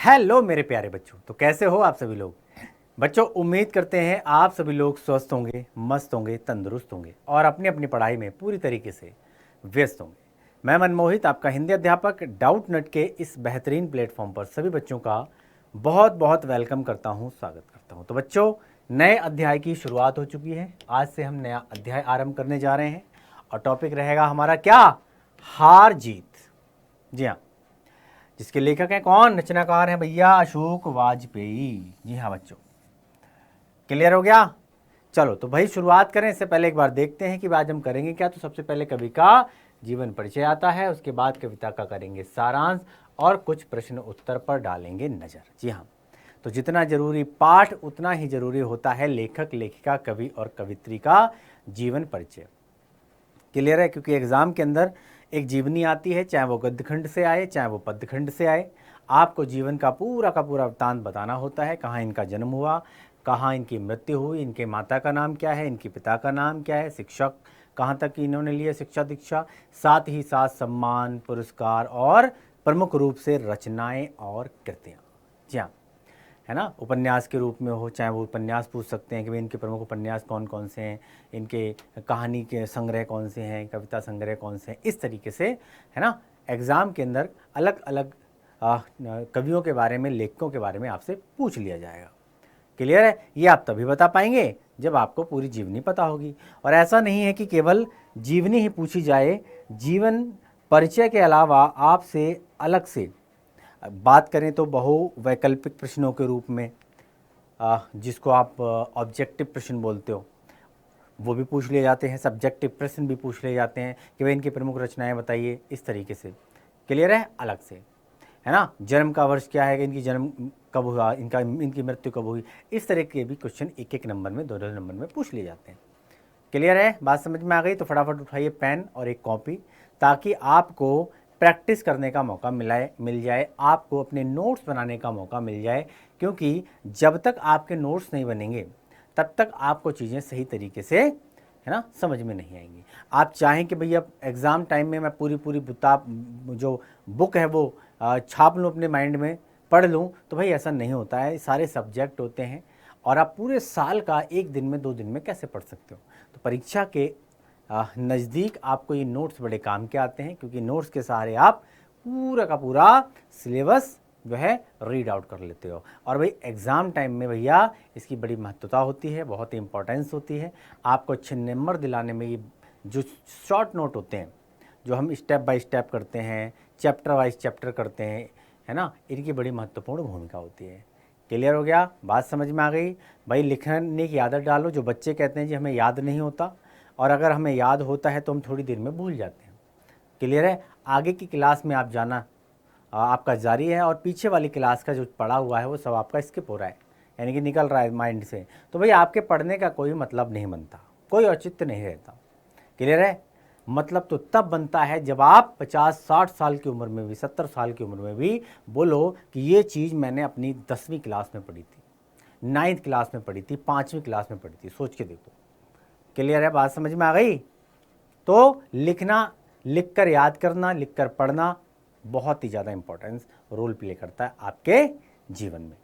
Hello मेरे प्यारे बच्चों, तो कैसे हो आप सभी लोग। बच्चों, उम्मीद करते हैं आप सभी लोग स्वस्थ होंगे, मस्त होंगे, तंदुरुस्त होंगे और अपनी अपनी पढ़ाई में पूरी तरीके से व्यस्त होंगे। मैं मनमोहित, आपका हिंदी अध्यापक डाउट नट के इस बेहतरीन प्लेटफॉर्म पर सभी बच्चों का बहुत बहुत वेलकम करता हूं, स्वागत करता हूं। तो बच्चों, नए अध्याय की शुरुआत हो चुकी है। आज से हम नया अध्याय आरंभ करने जा रहे हैं और टॉपिक रहेगा हमारा क्या, हार जीत। जी हाँ, जिसके लेखक हैं कौन, रचनाकार हैं भैया अशोक वाजपेयी। जी हाँ बच्चों, क्लियर हो गया। चलो तो भाई शुरुआत करें। इससे पहले एक बार देखते हैं कि आज हम करेंगे क्या। तो सबसे पहले कवि का जीवन परिचय आता है, उसके बाद कविता का करेंगे सारांश और कुछ प्रश्न उत्तर पर डालेंगे नजर। जी हाँ, तो जितना जरूरी पाठ उतना ही जरूरी होता है लेखक, लेखिका, कवि और कवित्री का जीवन परिचय। क्लियर है, क्योंकि एग्जाम के अंदर एक जीवनी आती है, चाहे वो गद्यखंड से आए चाहे वो पद्यखंड से आए। आपको जीवन का पूरा वृत्तांत बताना होता है। कहाँ इनका जन्म हुआ, कहाँ इनकी मृत्यु हुई, इनके माता का नाम क्या है, इनके पिता का नाम क्या है, शिक्षक कहाँ तक इन्होंने लिए शिक्षा दीक्षा, साथ ही साथ सम्मान, पुरस्कार और प्रमुख रूप से रचनाएं और कृतियाँ। जी हाँ, है ना। उपन्यास के रूप में हो, चाहे वो उपन्यास पूछ सकते हैं कि भाई इनके प्रमुख उपन्यास कौन कौन से हैं, इनके कहानी के संग्रह कौन से हैं, कविता संग्रह कौन से हैं, इस तरीके से, है ना। एग्ज़ाम के अंदर अलग अलग कवियों के बारे में, लेखकों के बारे में आपसे पूछ लिया जाएगा। क्लियर है। ये आप तभी बता पाएंगे जब आपको पूरी जीवनी पता होगी। और ऐसा नहीं है कि केवल जीवनी ही पूछी जाए, जीवन परिचय के अलावा आपसे अलग से बात करें तो बहुवैकल्पिक प्रश्नों के रूप में, जिसको आप ऑब्जेक्टिव प्रश्न बोलते हो, वो भी पूछ लिए जाते हैं। सब्जेक्टिव प्रश्न भी पूछ लिए जाते हैं कि भाई इनकी प्रमुख रचनाएं बताइए, इस तरीके से। क्लियर है, अलग से, है ना। जन्म का वर्ष क्या है, इनकी जन्म कब हुआ, इनकी मृत्यु कब हुई, इस तरह के भी क्वेश्चन एक एक नंबर में, दो दो नंबर में पूछ लिए जाते हैं। क्लियर है, बात समझ में आ गई। तो फटाफट उठाइए पेन और एक कॉपी, ताकि आपको प्रैक्टिस करने का मौका मिल जाए, आपको अपने नोट्स बनाने का मौका मिल जाए। क्योंकि जब तक आपके नोट्स नहीं बनेंगे तब तक आपको चीज़ें सही तरीके से, है ना, समझ में नहीं आएंगी। आप चाहें कि भैया एग्ज़ाम टाइम में मैं पूरी पूरी जो बुक है वो छाप लूँ, अपने माइंड में पढ़ लूँ, तो भाई ऐसा नहीं होता है। सारे सब्जेक्ट होते हैं और आप पूरे साल का एक दिन में, 2 दिन में कैसे पढ़ सकते हो। तो परीक्षा के नज़दीक आपको ये नोट्स बड़े काम के आते हैं, क्योंकि नोट्स के सहारे आप पूरा का पूरा सिलेबस जो है रीड आउट कर लेते हो। और भाई एग्ज़ाम टाइम में भैया इसकी बड़ी महत्वता होती है, बहुत ही इंपॉर्टेंस होती है। आपको अच्छे नंबर दिलाने में ये जो शॉर्ट नोट होते हैं, जो हम स्टेप बाय स्टेप करते हैं, चैप्टर वाइज चैप्टर करते हैं, है ना, इनकी बड़ी महत्वपूर्ण भूमिका होती है। क्लियर हो गया, बात समझ में आ गई। भाई लिखने की आदत डालो। जो बच्चे कहते हैं जी हमें याद नहीं होता, और अगर हमें याद होता है तो हम थोड़ी देर में भूल जाते हैं। क्लियर है। आगे की क्लास में आप जाना आपका जारी है, और पीछे वाली क्लास का जो पढ़ा हुआ है वो सब आपका स्किप हो रहा है, यानी कि निकल रहा है माइंड से। तो भाई आपके पढ़ने का कोई मतलब नहीं बनता, कोई औचित्य नहीं रहता। क्लियर है। मतलब तो तब बनता है जब आप 50-60 साल की उम्र में भी, 70 साल की उम्र में भी बोलो कि ये चीज़ मैंने अपनी 10वीं क्लास में पढ़ी थी, 9th क्लास में पढ़ी थी, 5वीं क्लास में पढ़ी थी। सोच के देखो। क्लियर है, बात समझ में आ गई। तो लिखना, लिखकर याद करना, लिखकर पढ़ना बहुत ही ज़्यादा इंपॉर्टेंस रोल प्ले करता है आपके जीवन में।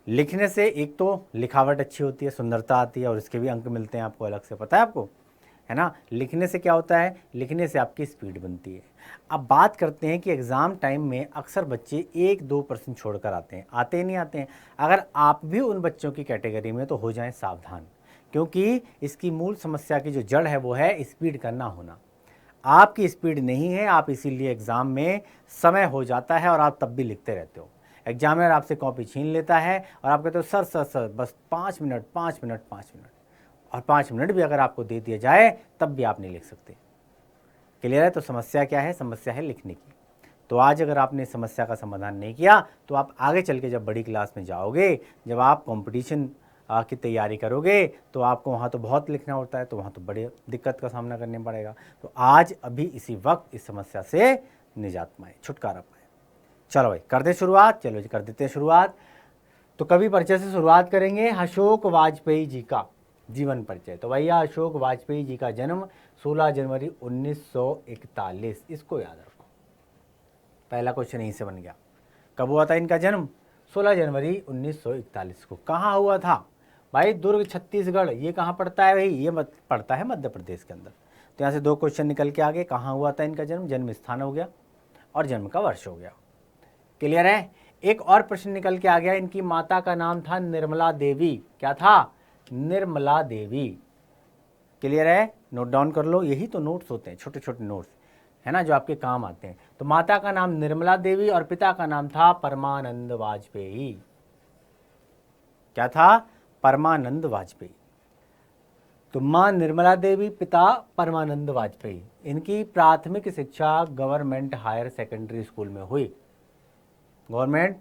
लिखने से एक तो लिखावट अच्छी होती है, सुंदरता आती है, और इसके भी अंक मिलते हैं आपको अलग से, पता है आपको, है ना। लिखने से क्या होता है, लिखने से आपकी स्पीड बनती है। अब बात करते हैं कि एग्ज़ाम टाइम में अक्सर बच्चे 1-2 प्रश्न छोड़कर आते हैं, आते ही नहीं आते हैं। अगर आप भी उन बच्चों की कैटेगरी में, तो हो जाएं सावधान, क्योंकि इसकी मूल समस्या की जो जड़ है वो है स्पीड का ना होना। आपकी स्पीड नहीं है, आप इसीलिए एग्ज़ाम में समय हो जाता है और आप तब भी लिखते रहते हो। एग्जामिनर आपसे कॉपी छीन लेता है और आप कहते हो सर सर सर बस 5 मिनट 5 मिनट 5 मिनट, और 5 मिनट भी अगर आपको दे दिया जाए तब भी आप नहीं लिख सकते। क्लियर है। तो समस्या क्या है, समस्या है लिखने की। तो आज अगर आपने समस्या का समाधान नहीं किया तो आप आगे चल के जब बड़ी क्लास में जाओगे, जब आप कंपटीशन की तैयारी करोगे, तो आपको वहाँ तो बहुत लिखना होता है, तो वहाँ तो बड़ी दिक्कत का सामना करना पड़ेगा। तो आज अभी इसी वक्त इस समस्या से निजात पाए, छुटकारा पाए। चलो भाई कर दे शुरुआत, चलो जी कर देते हैं शुरुआत। तो कवि परिचय से शुरुआत करेंगे, अशोक वाजपेयी जी का जीवन परिचय। तो भैया अशोक वाजपेयी जी का जन्म 16 जनवरी 1941, इसको याद रखो। पहला क्वेश्चन यहीं से बन गया। कब हुआ था इनका जन्म, 16 जनवरी 1941 को। कहाँ हुआ था भाई? दुर्ग छत्तीसगढ़। ये कहाँ पड़ता है भाई? ये पड़ता है मध्य प्रदेश के अंदर। तो यहाँ से 2 क्वेश्चन निकल के आ गए। कहाँ हुआ था इनका जन्म? जन्म स्थान हो गया और जन्म का वर्ष हो गया। क्लियर है? एक और प्रश्न निकल के आ गया, इनकी माता का नाम था निर्मला देवी। क्या था? निर्मला देवी। क्लियर है? नोट डाउन कर लो, यही तो नोट्स होते हैं, छोटे छोटे नोट्स है ना, जो आपके काम आते हैं। तो माता का नाम निर्मला देवी और पिता का नाम था परमानंद वाजपेयी। क्या था? परमानंद वाजपेयी। तो मां निर्मला देवी, पिता परमानंद वाजपेयी। इनकी प्राथमिक शिक्षा गवर्नमेंट हायर सेकेंडरी स्कूल में हुई। गवर्नमेंट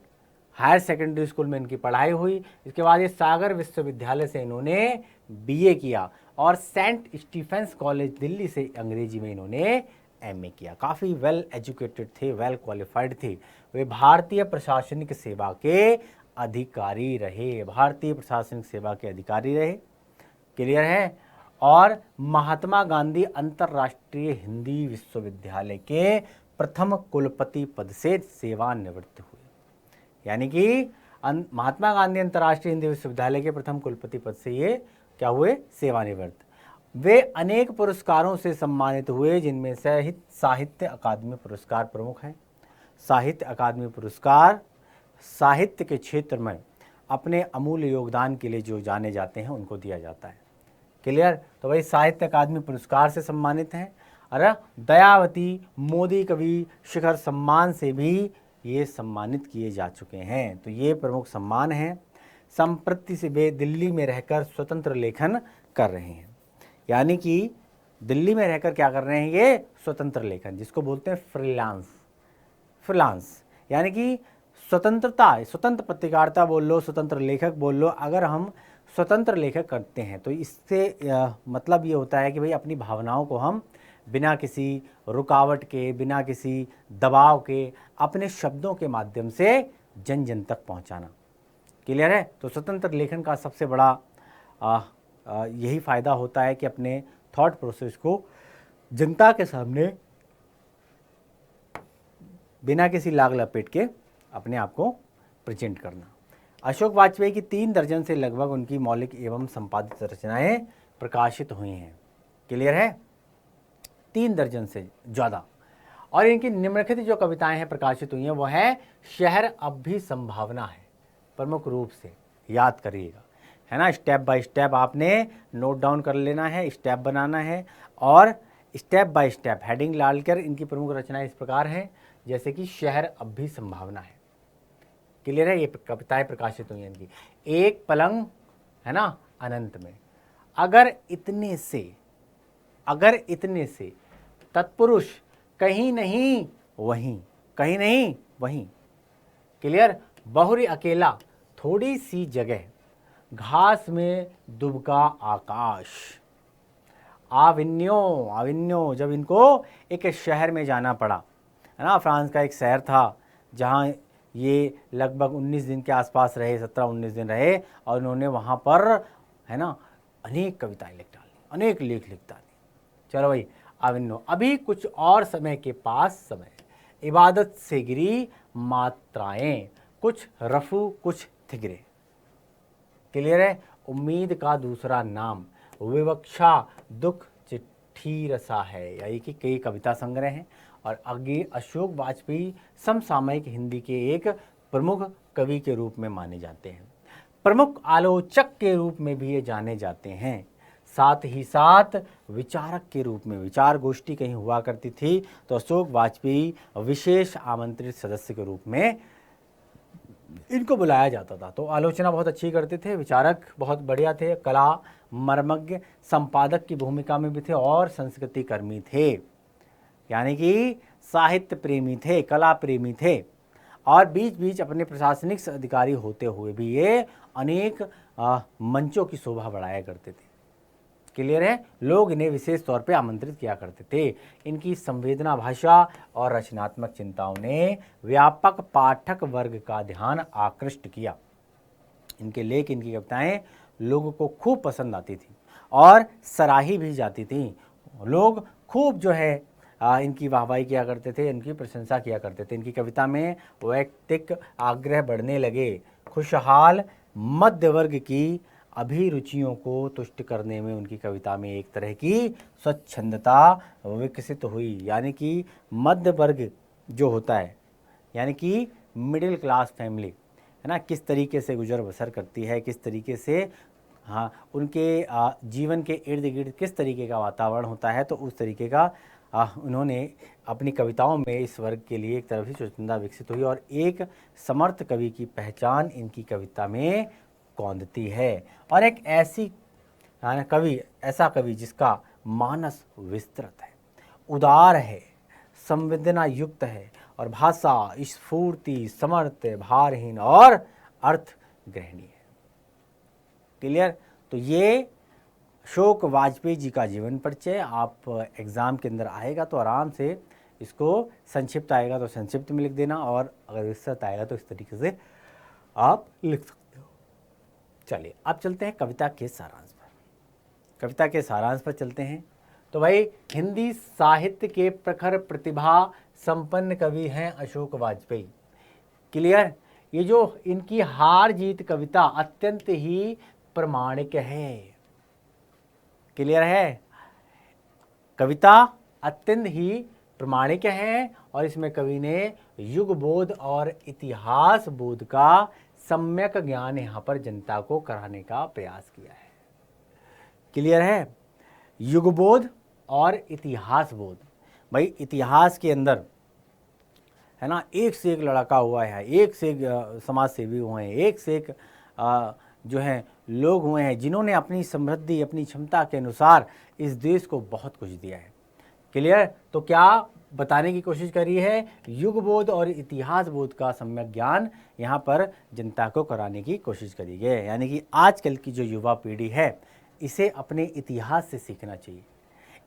हायर सेकेंडरी स्कूल में इनकी पढ़ाई हुई। इसके बाद ये सागर विश्वविद्यालय से इन्होंने बीए किया और सेंट स्टीफेंस कॉलेज दिल्ली से अंग्रेजी में इन्होंने एमए किया। काफ़ी वेल एजुकेटेड थे, वेल क्वालिफाइड थे। वे भारतीय प्रशासनिक सेवा के अधिकारी रहे। भारतीय प्रशासनिक सेवा के अधिकारी रहे। क्लियर है? और महात्मा गांधी अंतर्राष्ट्रीय हिंदी विश्वविद्यालय के प्रथम कुलपति पद से सेवानिवृत्त हुए। यानी कि महात्मा गांधी अंतर्राष्ट्रीय हिंदी विश्वविद्यालय के प्रथम कुलपति पद से ये क्या हुए? सेवानिवृत्त। वे अनेक पुरस्कारों से सम्मानित हुए, जिनमें साहित्य अकादमी पुरस्कार प्रमुख हैं। साहित्य अकादमी पुरस्कार साहित्य के क्षेत्र में अपने अमूल्य योगदान के लिए जो जाने जाते हैं उनको दिया जाता है। क्लियर? तो भाई साहित्य अकादमी पुरस्कार से सम्मानित हैं। अरे दयावती मोदी कवि शिखर सम्मान से भी ये सम्मानित किए जा चुके हैं। तो ये प्रमुख सम्मान हैं। संप्रति से वे दिल्ली में रहकर स्वतंत्र लेखन कर रहे हैं। यानी कि दिल्ली में रहकर क्या कर रहे हैं? ये स्वतंत्र लेखन, जिसको बोलते हैं फ्रीलांस। यानी कि स्वतंत्रता, स्वतंत्र पत्रकारिता बोल लो, स्वतंत्र लेखक बोल लो। अगर हम स्वतंत्र लेखक करते हैं तो इससे मतलब ये होता है कि भाई अपनी भावनाओं को हम बिना किसी रुकावट के, बिना किसी दबाव के, अपने शब्दों के माध्यम से जन जन तक पहुंचाना। क्लियर है? तो स्वतंत्र लेखन का सबसे बड़ा यही फ़ायदा होता है कि अपने थॉट प्रोसेस को जनता के सामने बिना किसी लाग लपेट के अपने आप को प्रेजेंट करना। अशोक वाजपेयी की 3 दर्जन से लगभग उनकी मौलिक एवं संपादित रचनाएं प्रकाशित हुई हैं। क्लियर है? 3 दर्जन से ज़्यादा। और इनकी निम्नलिखित जो कविताएं हैं प्रकाशित हुई हैं वो है शहर अब भी संभावना है। प्रमुख रूप से याद करिएगा, है ना। स्टेप बाय स्टेप आपने नोट डाउन कर लेना है, स्टेप बनाना है और स्टेप बाय स्टेप हेडिंग डालकर इनकी प्रमुख रचनाएं इस प्रकार हैं, जैसे कि शहर अब भी संभावना है। क्लियर है? ये कविताएं प्रकाशित हुई हैं इनकी। एक पलंग, है ना, अनंत में, अगर इतने से तत्पुरुष कहीं नहीं वहीं, कहीं नहीं वहीं। क्लियर? बहुरी अकेला थोड़ी सी जगह, घास में दुबका आकाश। आविन्यो जब इनको एक शहर में जाना पड़ा, है ना, फ्रांस का एक शहर था जहाँ ये लगभग 19 दिन के आसपास रहे, 17-19 दिन रहे और उन्होंने वहाँ पर, है ना, अनेक कविताएं लिख डाली, अनेक लेख लिख डाले। चलो भाई, आविन्यो। अभी कुछ और समय के पास समय, इबादत से गिरी मात्राएं, कुछ रफू कुछ थिगरे। क्लियर है? उम्मीद का दूसरा नाम, विवक्षा दुख चिट्ठी रसा है। यानी कि कई कविता संग्रह हैं। और आगे अशोक वाजपेयी समसामयिक हिंदी के एक प्रमुख कवि के रूप में माने जाते हैं। प्रमुख आलोचक के रूप में भी ये जाने जाते हैं। साथ ही साथ विचारक के रूप में, विचार गोष्ठी कहीं हुआ करती थी तो अशोक वाजपेयी विशेष आमंत्रित सदस्य के रूप में इनको बुलाया जाता था। तो आलोचना बहुत अच्छी करते थे, विचारक बहुत बढ़िया थे, कला मर्मज्ञ, संपादक की भूमिका में भी थे और संस्कृति कर्मी थे। यानी कि साहित्य प्रेमी थे, कला प्रेमी थे और बीच बीच अपने प्रशासनिक अधिकारी होते हुए भी ये अनेक मंचों की शोभा बढ़ाया करते थे। क्लियर है? लोग इन्हें विशेष तौर पे आमंत्रित किया करते थे। इनकी संवेदना भाषा और रचनात्मक चिंताओं ने व्यापक पाठक वर्ग का ध्यान आकृष्ट किया। इनके लेख, इनकी कविताएं लोगों को खूब पसंद आती थी और सराही भी जाती थी। लोग खूब जो है इनकी वाहवाही किया करते थे, इनकी प्रशंसा किया करते थे। इनकी कविता में वैयक्तिक आग्रह बढ़ने लगे। खुशहाल मध्य वर्ग की अभिरुचियों को तुष्ट करने में उनकी कविता में एक तरह की स्वच्छंदता विकसित हुई। यानी कि मध्य वर्ग जो होता है, यानी कि मिडिल क्लास फैमिली, है ना, किस तरीके से गुजर बसर करती है, किस तरीके से उनके जीवन के इर्द गिर्द किस तरीके का वातावरण होता है, तो उस तरीके का उन्होंने अपनी कविताओं में इस वर्ग के लिए एक तरफ ही स्वच्छंदता विकसित हुई और एक समर्थ कवि की पहचान इनकी कविता में कौंधती है। और एक ऐसा कवि जिसका मानस विस्तृत है, उदार है, संवेदना युक्त है और भाषा स्फूर्ति समर्थ, भारहीन और अर्थ ग्रहणी है। क्लियर? तो ये अशोक वाजपेयी जी का जीवन परिचय आप एग्जाम के अंदर आएगा तो आराम से इसको, संक्षिप्त आएगा तो संक्षिप्त में लिख देना और अगर विस्तृत आएगा तो इस तरीके से आप लिख सकते हो। चलिए अब चलते हैं कविता के सारांश पर। कविता के सारांश पर चलते हैं। तो भाई हिंदी साहित्य के प्रखर प्रतिभा संपन्न कवि हैं अशोक वाजपेयी। क्लियर? ये जो इनकी हार जीत कविता अत्यंत ही प्रमाणिक है। क्लियर है? कविता अत्यंत ही प्रमाणिक है और इसमें कवि ने युग बोध और इतिहास बोध का सम्यक ज्ञान यहाँ पर जनता को कराने का प्रयास किया है। क्लियर है? युग बोध और इतिहास बोध। भाई इतिहास के अंदर, है ना, एक से एक लड़का हुआ है, एक से एक समाज सेवी हुए हैं, एक से एक जो हैं लोग हुए हैं जिन्होंने अपनी समृद्धि, अपनी क्षमता के अनुसार इस देश को बहुत कुछ दिया है। क्लियर? तो क्या बताने की कोशिश करी है? युग बोध और इतिहास बोध का सम्यक ज्ञान यहाँ पर जनता को कराने की कोशिश करी गई है। यानी कि आजकल की जो युवा पीढ़ी है इसे अपने इतिहास से सीखना चाहिए,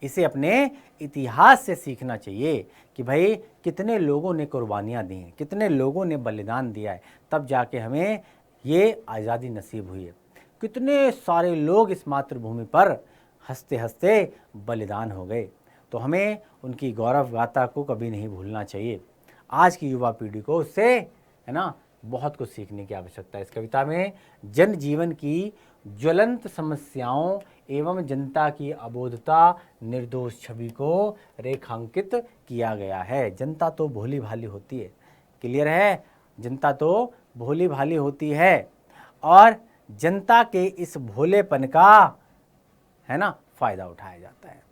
इसे अपने इतिहास से सीखना चाहिए कि भाई कितने लोगों ने कुर्बानियाँ दी हैं, कितने लोगों ने बलिदान दिया है, तब जाके हमें ये आज़ादी नसीब हुई है। कितने सारे लोग इस मातृभूमि पर हंसते हंसते बलिदान हो गए। तो हमें उनकी गौरव गाथा को कभी नहीं भूलना चाहिए। आज की युवा पीढ़ी को उससे, है ना, बहुत कुछ सीखने की आवश्यकता है। इस कविता में जन जीवन की ज्वलंत समस्याओं एवं जनता की अबोधता निर्दोष छवि को रेखांकित किया गया है। जनता तो भोली भाली होती है। क्लियर है? जनता तो भोली भाली होती है और जनता के इस भोलेपन का, है ना, फायदा उठाया जाता है।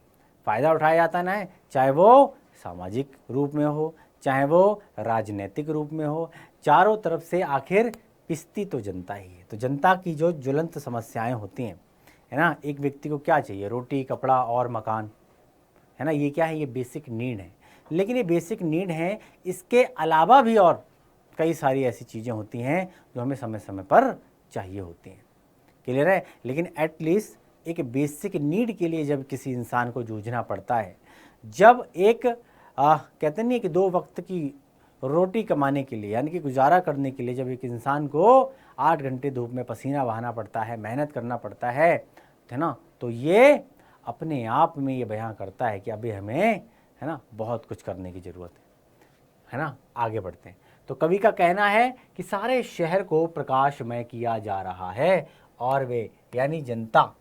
फायदा उठाया जाता है ना, चाहे वो सामाजिक रूप में हो, चाहे वो राजनीतिक रूप में हो, चारों तरफ से आखिर पिसती तो जनता ही है। तो जनता की जो ज्वलंत समस्याएं होती हैं, है ना, एक व्यक्ति को क्या चाहिए? रोटी, कपड़ा और मकान, है ना, ये क्या है? ये बेसिक नीड है। लेकिन ये बेसिक नीड है, इसके अलावा भी और कई सारी ऐसी चीज़ें होती हैं जो हमें समय समय पर चाहिए होती हैं। क्लियर है? लेकिन एटलीस्ट एक बेसिक नीड के लिए जब किसी इंसान को जूझना पड़ता है, जब एक कहते नहीं कि 2 वक्त की रोटी कमाने के लिए, यानी कि गुजारा करने के लिए जब एक इंसान को 8 घंटे धूप में पसीना बहाना पड़ता है, मेहनत करना पड़ता है ना, तो ये अपने आप में ये बयां करता है कि अभी हमें, है ना, बहुत कुछ करने की ज़रूरत है ना। आगे बढ़ते हैं। तो कवि का कहना है कि सारे शहर को प्रकाशमय किया जा रहा है और वे, यानी जनता,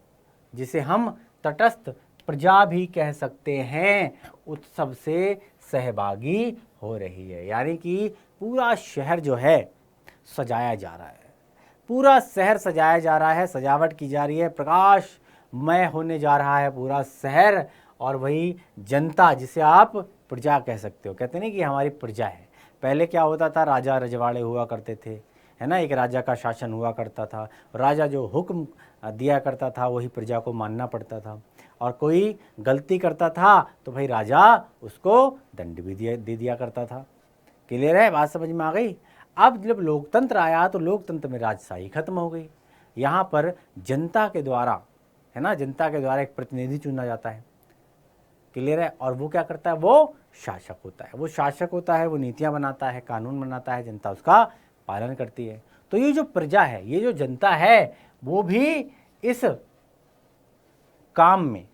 जिसे हम तटस्थ प्रजा भी कह सकते हैं, उत्सव से सहभागी हो रही है। यानी कि पूरा शहर जो है सजाया जा रहा है, पूरा शहर सजाया जा रहा है, सजावट की जा रही है, प्रकाशमय होने जा रहा है पूरा शहर। और वही जनता, जिसे आप प्रजा कह सकते हो, कहते नहीं कि हमारी प्रजा है। पहले क्या होता था? राजा रजवाड़े हुआ करते थे, है ना, एक राजा का शासन हुआ करता था। राजा जो हुक्म दिया करता था वही प्रजा को मानना पड़ता था, और कोई गलती करता था तो भाई राजा उसको दंड भी दे दिया करता था। क्लियर है? बात समझ में आ गई? अब जब लोकतंत्र आया तो लोकतंत्र में राजशाही खत्म हो गई। यहाँ पर जनता के द्वारा, है ना, जनता के द्वारा एक प्रतिनिधि चुना जाता है। क्लियर है? और वो क्या करता है? वो शासक होता है। वो शासक होता है, वो नीतियाँ बनाता है, कानून बनाता है, जनता उसका पालन करती है। तो ये जो प्रजा है, ये जो जनता है, वो भी इस काम में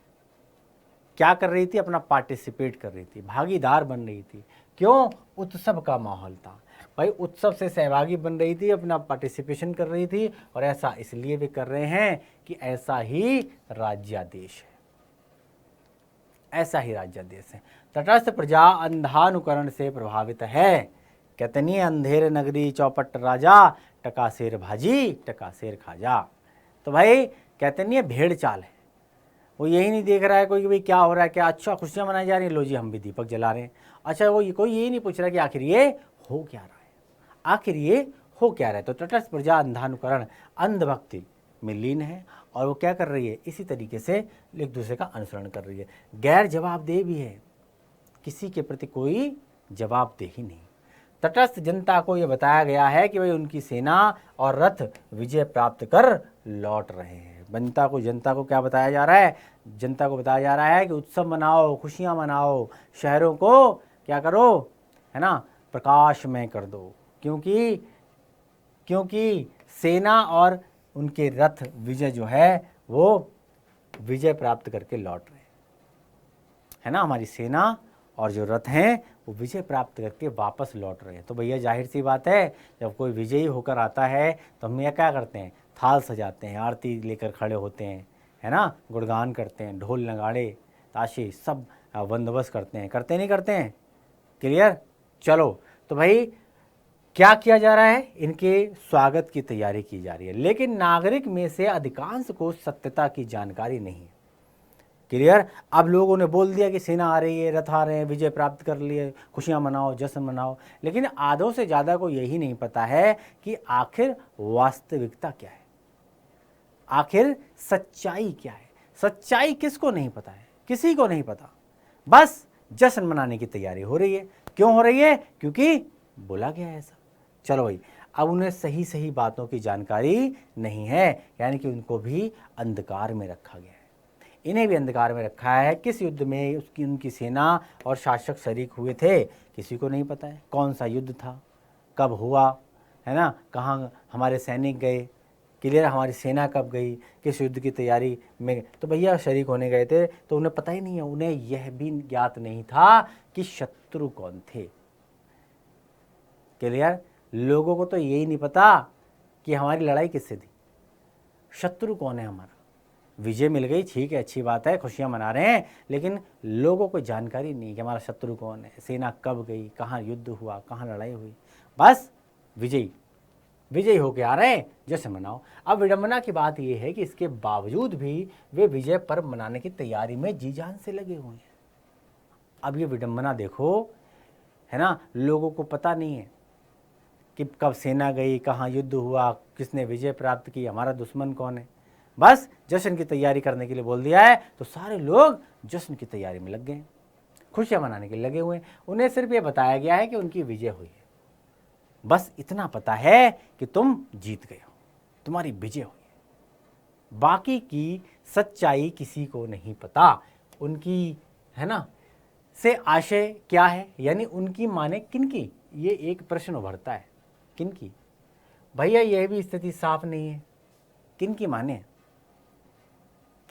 क्या कर रही थी, अपना पार्टिसिपेट कर रही थी, भागीदार बन रही थी। क्यों? उत्सव का माहौल था भाई, उत्सव से सहभागी बन रही थी, अपना पार्टिसिपेशन कर रही थी। और ऐसा इसलिए भी कर रहे हैं कि ऐसा ही राज्यादेश है, ऐसा ही राज्यादेश है। तटस्थ प्रजा अंधानुकरण से प्रभावित है। कहते नहीं, अंधेर नगरी चौपट राजा, टका शेर भाजी टका शेर खाजा। तो भाई कहते नहीं है भेड़ चाल है, वो यही नहीं देख रहा है कोई कि भाई क्या हो रहा है, क्या अच्छा खुशियां मनाई जा रही हैं, लो जी हम भी दीपक जला रहे हैं। अच्छा वो कोई यही नहीं पूछ रहा कि आखिर ये हो क्या रहा है, आखिर ये हो क्या रहा है। तो तटस्थ प्रजा अंधानुकरण, अंधभक्ति में लीन है। और वो क्या कर रही है, इसी तरीके से एक दूसरे का अनुसरण कर रही है। गैर जवाबदेह भी है, किसी के प्रति कोई जवाबदेही ही नहीं। तटस्थ जनता को यह बताया गया है कि भाई उनकी सेना और रथ विजय प्राप्त कर लौट रहे हैं। जनता को क्या बताया जा रहा है, जनता को बताया जा रहा है कि उत्सव मनाओ, खुशियां मनाओ, शहरों को क्या करो, है ना, प्रकाशमय कर दो। क्योंकि सेना और उनके रथ विजय जो है वो विजय प्राप्त करके लौट रहे है ना, हमारी सेना और जो रथ हैं वो विजय प्राप्त करके वापस लौट रहे हैं। तो भैया जाहिर सी बात है, जब कोई विजयी होकर आता है तो हम ये क्या करते हैं, थाल सजाते हैं, आरती लेकर खड़े होते हैं, है ना, गुणगान करते हैं, ढोल नगाड़े ताशे सब बंदोबस्त करते हैं, नहीं करते हैं। क्लियर? चलो, तो भाई क्या किया जा रहा है, इनके स्वागत की तैयारी की जा रही है। लेकिन नागरिक में से अधिकांश को सत्यता की जानकारी नहीं है। क्लियर? अब लोगों ने बोल दिया कि सेना आ रही है, रथ आ रहे हैं, विजय प्राप्त कर लिए, खुशियां मनाओ, जश्न मनाओ। लेकिन आधों से ज़्यादा को यही नहीं पता है कि आखिर वास्तविकता क्या है, आखिर सच्चाई क्या है। सच्चाई किसको नहीं पता है, किसी को नहीं पता, बस जश्न मनाने की तैयारी हो रही है। क्यों हो रही है? क्योंकि बोला गया है ऐसा। चलो भाई, अब उन्हें सही सही बातों की जानकारी नहीं है, यानी कि उनको भी अंधकार में रखा गया है, इन्हें भी अंधकार में रखा है। किस युद्ध में उनकी सेना और शासक शरीक हुए थे, किसी को नहीं पता है। कौन सा युद्ध था, कब हुआ, है ना, कहाँ हमारे सैनिक गए, क्लियर, हमारी सेना कब गई, किस युद्ध की तैयारी में तो भैया शरीक होने गए थे, तो उन्हें पता ही नहीं है। उन्हें यह भी ज्ञात नहीं था कि शत्रु कौन थे। क्लियर? लोगों को तो यही नहीं पता कि हमारी लड़ाई किससे थी, शत्रु कौन है हमारा। विजय मिल गई, ठीक है, अच्छी बात है, खुशियां मना रहे हैं, लेकिन लोगों को जानकारी नहीं कि हमारा शत्रु कौन है, सेना कब गई, कहाँ युद्ध हुआ, कहाँ लड़ाई हुई। बस विजयी होके आ रहे हैं, जश्न मनाओ। अब विडंबना की बात यह है कि इसके बावजूद भी वे विजय पर्व मनाने की तैयारी में जी जान से लगे हुए हैं। अब ये विडंबना देखो, है ना, लोगों को पता नहीं है कि कब सेना गई, कहाँ युद्ध हुआ, किसने विजय प्राप्त की, हमारा दुश्मन कौन है। बस जश्न की तैयारी करने के लिए बोल दिया है, तो सारे लोग जश्न की तैयारी में लग गए, खुशियां मनाने के लिए लगे हुए हैं। उन्हें सिर्फ ये बताया गया है कि उनकी विजय हुई है, बस इतना पता है कि तुम जीत गए हो, तुम्हारी विजय हुई है। बाकी की सच्चाई किसी को नहीं पता। उनकी, है ना, से आशय क्या है, यानी उनकी माने किनकी, ये एक प्रश्न उभरता है, किनकी। भैया यह भी स्थिति साफ नहीं है, किनकी माने।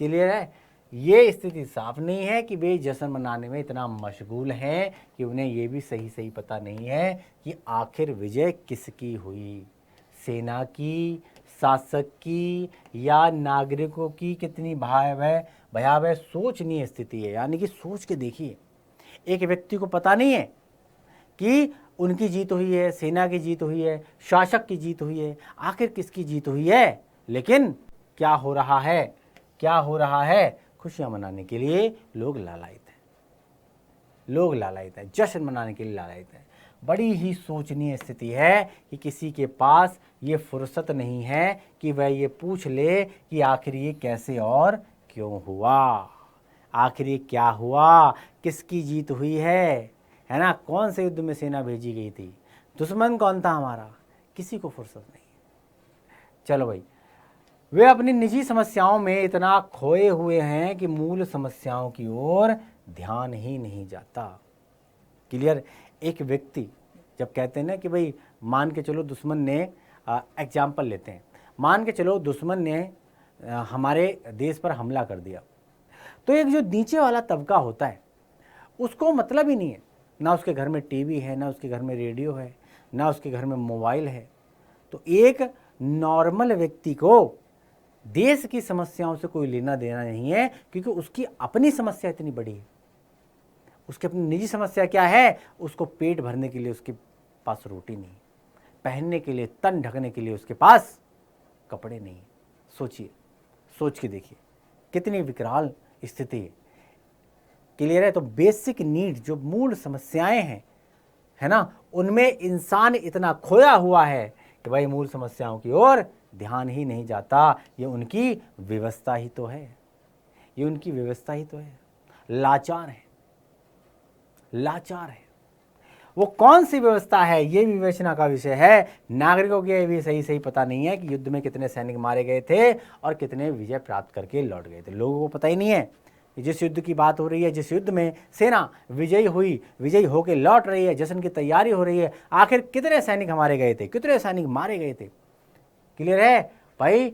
क्लियर है? ये स्थिति साफ नहीं है कि वे जश्न मनाने में इतना मशगूल हैं कि उन्हें ये भी सही सही पता नहीं है कि आखिर विजय किसकी हुई, सेना की, शासक की, या नागरिकों की। कितनी भयावह सोचनीय स्थिति है। यानी कि सोच के देखिए, एक व्यक्ति को पता नहीं है कि उनकी जीत हुई है, सेना की जीत हुई है, शासक की जीत हुई है, आखिर किसकी जीत हुई है। लेकिन क्या हो रहा है, क्या हो रहा है, खुशियां मनाने के लिए लोग लालायित हैं, जश्न मनाने के लिए लालायित हैं। बड़ी ही सोचनीय स्थिति है कि किसी के पास ये फुर्सत नहीं है कि वह ये पूछ ले कि आखिर ये कैसे और क्यों हुआ, आखिर ये क्या हुआ, किसकी जीत हुई है ना, कौन से युद्ध में सेना भेजी गई थी, दुश्मन कौन था हमारा, किसी को फुर्सत नहीं। चलो भाई, वे अपनी निजी समस्याओं में इतना खोए हुए हैं कि मूल समस्याओं की ओर ध्यान ही नहीं जाता। क्लियर? एक व्यक्ति जब कहते हैं ना कि भाई मान के चलो दुश्मन ने, एग्जाम्पल लेते हैं, मान के चलो दुश्मन ने हमारे देश पर हमला कर दिया, तो एक जो नीचे वाला तबका होता है उसको मतलब ही नहीं है, ना उसके घर में टीवी है, ना उसके घर में रेडियो है, ना उसके घर में मोबाइल है। तो एक नॉर्मल व्यक्ति को देश की समस्याओं से कोई लेना देना नहीं है, क्योंकि उसकी अपनी समस्या इतनी बड़ी है। उसकी अपनी निजी समस्या क्या है? उसको पेट भरने के लिए उसके पास रोटी नहीं, पहनने के लिए, तन ढकने के लिए उसके पास कपड़े नहीं। सोचिए, सोच के देखिए कितनी विकराल स्थिति है। क्लियर है? तो बेसिक नीड, जो मूल समस्याएं हैं, है ना, उनमें इंसान इतना खोया हुआ है कि भाई मूल समस्याओं की ओर ध्यान ही नहीं जाता। ये उनकी व्यवस्था ही तो है, ये उनकी व्यवस्था ही तो है। लाचार है, लाचार है। वो कौन सी व्यवस्था है, ये विवेचना का विषय है। नागरिकों को ये भी सही सही पता नहीं है कि युद्ध में कितने सैनिक मारे गए थे और कितने विजय प्राप्त करके लौट गए थे। लोगों को पता ही नहीं है कि जिस युद्ध की बात हो रही है, जिस युद्ध में सेना विजयी होकर लौट रही है, जश्न की तैयारी हो रही है, आखिर कितने सैनिक हमारे गए थे, कितने सैनिक मारे गए थे। क्लियर है भाई?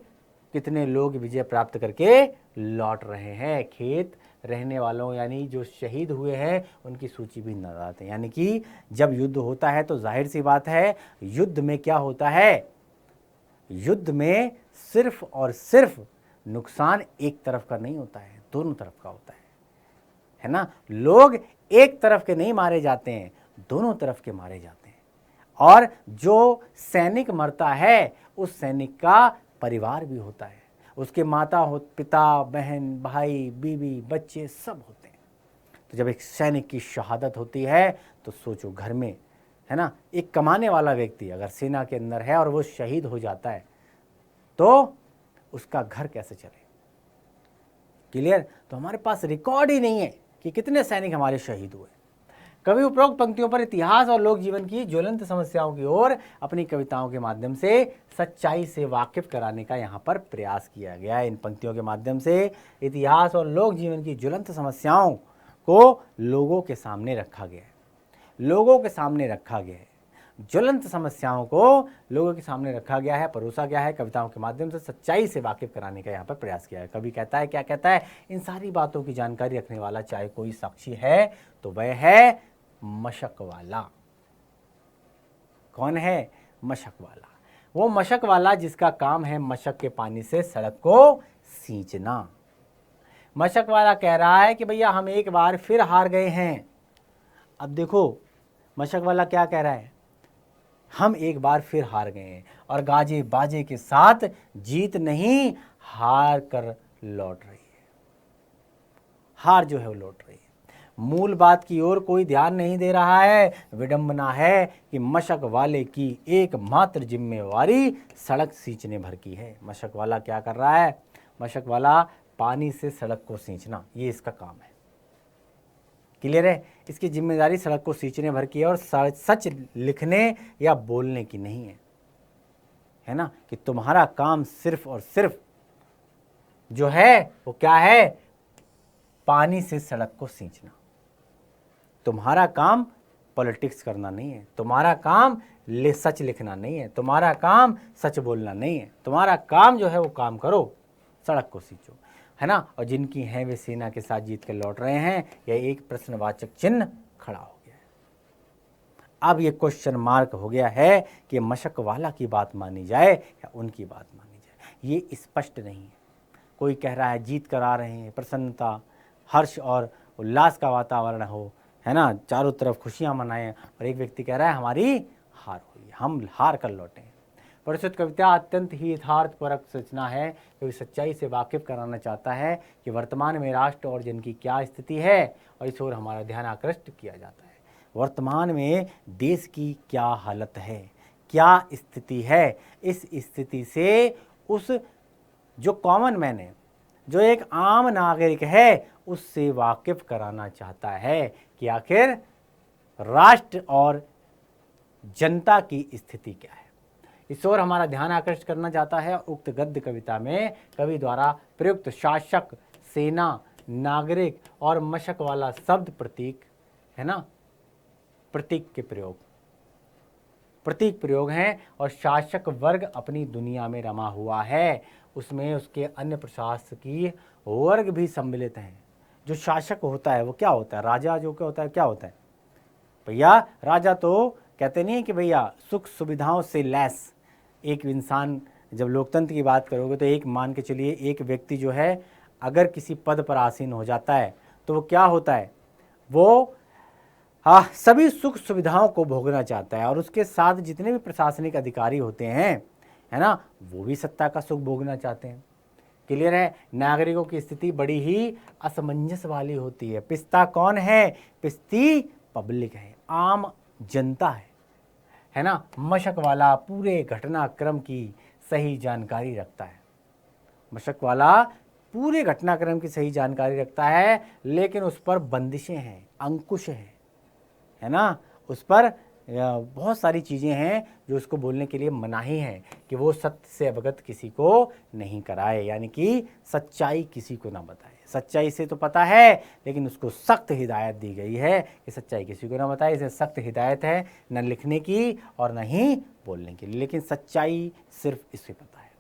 कितने लोग विजय प्राप्त करके लौट रहे हैं। खेत रहने वालों यानी जो शहीद हुए हैं उनकी सूची भी न आते। यानी कि जब युद्ध होता है तो जाहिर सी बात है, युद्ध में क्या होता है, युद्ध में सिर्फ और सिर्फ नुकसान एक तरफ का नहीं होता है, दोनों तरफ का होता है ना। लोग एक तरफ के नहीं मारे जाते हैं, दोनों तरफ के मारे जाते हैं। और जो सैनिक मरता है उस सैनिक का परिवार भी होता है, उसके माता पिता, बहन, भाई, बीवी, बच्चे सब होते हैं। तो जब एक सैनिक की शहादत होती है तो सोचो घर में, है ना, एक कमाने वाला व्यक्ति अगर सेना के अंदर है और वो शहीद हो जाता है तो उसका घर कैसे चले। क्लियर? तो हमारे पास रिकॉर्ड ही नहीं है कि कितने सैनिक हमारे शहीद हुए। कवि उपरोक्त पंक्तियों पर इतिहास और लोक जीवन की ज्वलंत समस्याओं की ओर अपनी कविताओं के माध्यम से सच्चाई से वाकिफ कराने का यहाँ पर प्रयास किया गया है। इन पंक्तियों के माध्यम से इतिहास और लोक जीवन की ज्वलंत समस्याओं को लोगों के सामने रखा गया है, लोगों के सामने रखा गया है। ज्वलंत समस्याओं को लोगों के सामने रखा गया है, परोसा गया है, कविताओं के माध्यम से सच्चाई से वाकिफ कराने का यहाँ पर प्रयास किया है। कवि कहता है, क्या कहता है? इन सारी बातों की जानकारी रखने वाला चाहे कोई साक्षी है तो वह है मशक वाला। कौन है? मशक वाला। वो मशक वाला जिसका काम है मशक के पानी से सड़क को सींचना। मशक वाला कह रहा है कि भैया हम एक बार फिर हार गए हैं। अब देखो मशक वाला क्या कह रहा है, हम एक बार फिर हार गए हैं और गाजे बाजे के साथ जीत नहीं, हार कर लौट रही है। हार जो है वो लौट रही है। मूल बात की ओर कोई ध्यान नहीं दे रहा है। विडंबना है कि मशक वाले की एकमात्र जिम्मेवारी सड़क सींचने भर की है। मशक वाला क्या कर रहा है? मशक वाला पानी से सड़क को सींचना, ये इसका काम है। क्लियर है? इसकी जिम्मेदारी सड़क को सींचने भर की है और सच लिखने या बोलने की नहीं है ना। कि तुम्हारा काम सिर्फ और सिर्फ जो है वो क्या है? पानी से सड़क को सींचना। तुम्हारा काम पॉलिटिक्स करना नहीं है, तुम्हारा काम सच लिखना नहीं है, तुम्हारा काम सच बोलना नहीं है। तुम्हारा काम जो है वो काम करो, सड़क को सींचो, है ना। और जिनकी हैं वे सेना के साथ जीत कर लौट रहे हैं, यह एक प्रश्नवाचक चिन्ह खड़ा हो गया है। अब ये क्वेश्चन मार्क हो गया है कि मशक वाला की बात मानी जाए या उनकी बात मानी जाए। ये स्पष्ट नहीं है। कोई कह रहा है जीत कर आ रहे हैं, प्रसन्नता, हर्ष और उल्लास का वातावरण हो, है ना, चारों तरफ खुशियां मनाएं, और एक व्यक्ति कह रहा है हमारी हार हुई, हम हार कर लौटे। प्रस्तुत कविता अत्यंत ही यथार्थपरक रचना है। कवि सच्चाई से वाकिफ कराना चाहता है कि वर्तमान में राष्ट्र और जन की क्या स्थिति है और इस ओर हमारा ध्यान आकृष्ट किया जाता है। वर्तमान में देश की क्या हालत है, क्या स्थिति है, इस स्थिति से उस जो कॉमन मैन है, जो एक आम नागरिक है, उससे वाकिफ कराना चाहता है कि आखिर राष्ट्र और जनता की स्थिति क्या है। इस ओर हमारा ध्यान आकर्षित करना चाहता है। उक्त गद्य कविता में कवि द्वारा प्रयुक्त शासक, सेना, नागरिक और मशक वाला शब्द प्रतीक, है ना, प्रतीक प्रयोग हैं और शासक वर्ग अपनी दुनिया में रमा हुआ है, उसमें उसके अन्य प्रशासकीय वर्ग भी सम्मिलित हैं। जो शासक होता है वो क्या होता है, राजा जो क्या होता है, क्या होता है भैया, राजा तो कहते नहीं है कि भैया सुख सुविधाओं से लैस एक इंसान। जब लोकतंत्र की बात करोगे तो एक मान के चलिए, एक व्यक्ति जो है अगर किसी पद पर आसीन हो जाता है तो वो क्या होता है, वो सभी सुख सुविधाओं को भोगना चाहता है, और उसके साथ जितने भी प्रशासनिक अधिकारी होते हैं, है ना, वो भी सत्ता का सुख भोगना चाहते हैं। क्लियर है। नागरिकों की स्थिति बड़ी ही असमंजस वाली होती है। पिस्ता कौन है, पिस्ती पब्लिक है, आम जनता है ना। मशक वाला पूरे घटनाक्रम की सही जानकारी रखता है, मशक वाला पूरे घटनाक्रम की सही जानकारी रखता है, लेकिन उस पर बंदिशें हैं, अंकुश है ना, उस पर बहुत सारी चीज़ें हैं जो उसको बोलने के लिए मनाही है कि वो सत्य से अवगत किसी को नहीं कराए, यानी कि सच्चाई किसी को ना बताए। सच्चाई से तो पता है, लेकिन उसको सख्त हिदायत दी गई है कि सच्चाई किसी को ना बताए। इसे सख्त हिदायत है न लिखने की और न ही बोलने के लिए, लेकिन सच्चाई सिर्फ इसे पता है।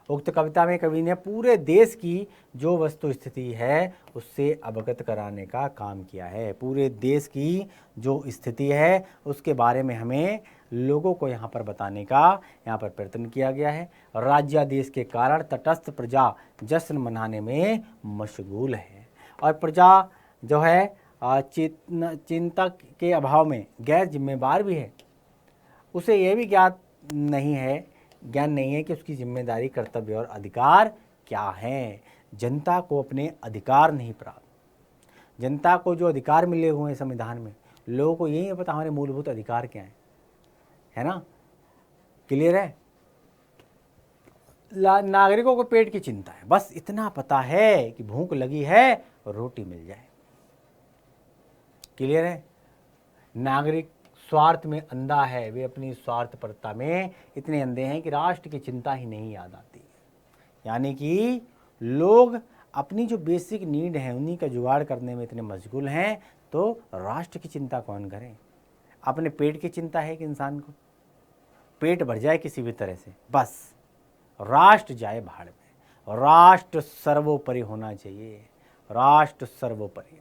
उक्त कविता में कवि ने पूरे देश की जो वस्तु स्थिति है उससे अवगत कराने का काम किया है। पूरे देश की जो स्थिति है उसके बारे में हमें लोगों को यहाँ पर बताने का यहाँ पर प्रयत्न किया गया है। राज्यादेश के कारण तटस्थ प्रजा जश्न मनाने में मशगूल है, और प्रजा जो है चिंता के अभाव में गैर जिम्मेदार भी है। उसे यह भी ज्ञान नहीं है कि उसकी जिम्मेदारी, कर्तव्य और अधिकार क्या हैं। जनता को अपने अधिकार नहीं प्राप्त। जनता को जो अधिकार मिले हुए हैं संविधान में, लोगों को यही नहीं पता हमारे मूलभूत अधिकार क्या हैं, है ना। क्लियर है। नागरिकों को पेट की चिंता है, बस इतना पता है कि भूख लगी है और रोटी मिल जाए। क्लियर है। नागरिक स्वार्थ में अंधा है, वे अपनी स्वार्थपरता में इतने अंधे हैं कि राष्ट्र की चिंता ही नहीं याद आती। यानी कि लोग अपनी जो बेसिक नीड है उन्हीं का जुगाड़ करने में इतने मशगूल हैं, तो राष्ट्र की चिंता कौन करे। अपने पेट की चिंता है कि इंसान को पेट भर जाए किसी भी तरह से, बस राष्ट्र जाए भाड़ में। राष्ट्र सर्वोपरि होना चाहिए, राष्ट्र सर्वोपरि,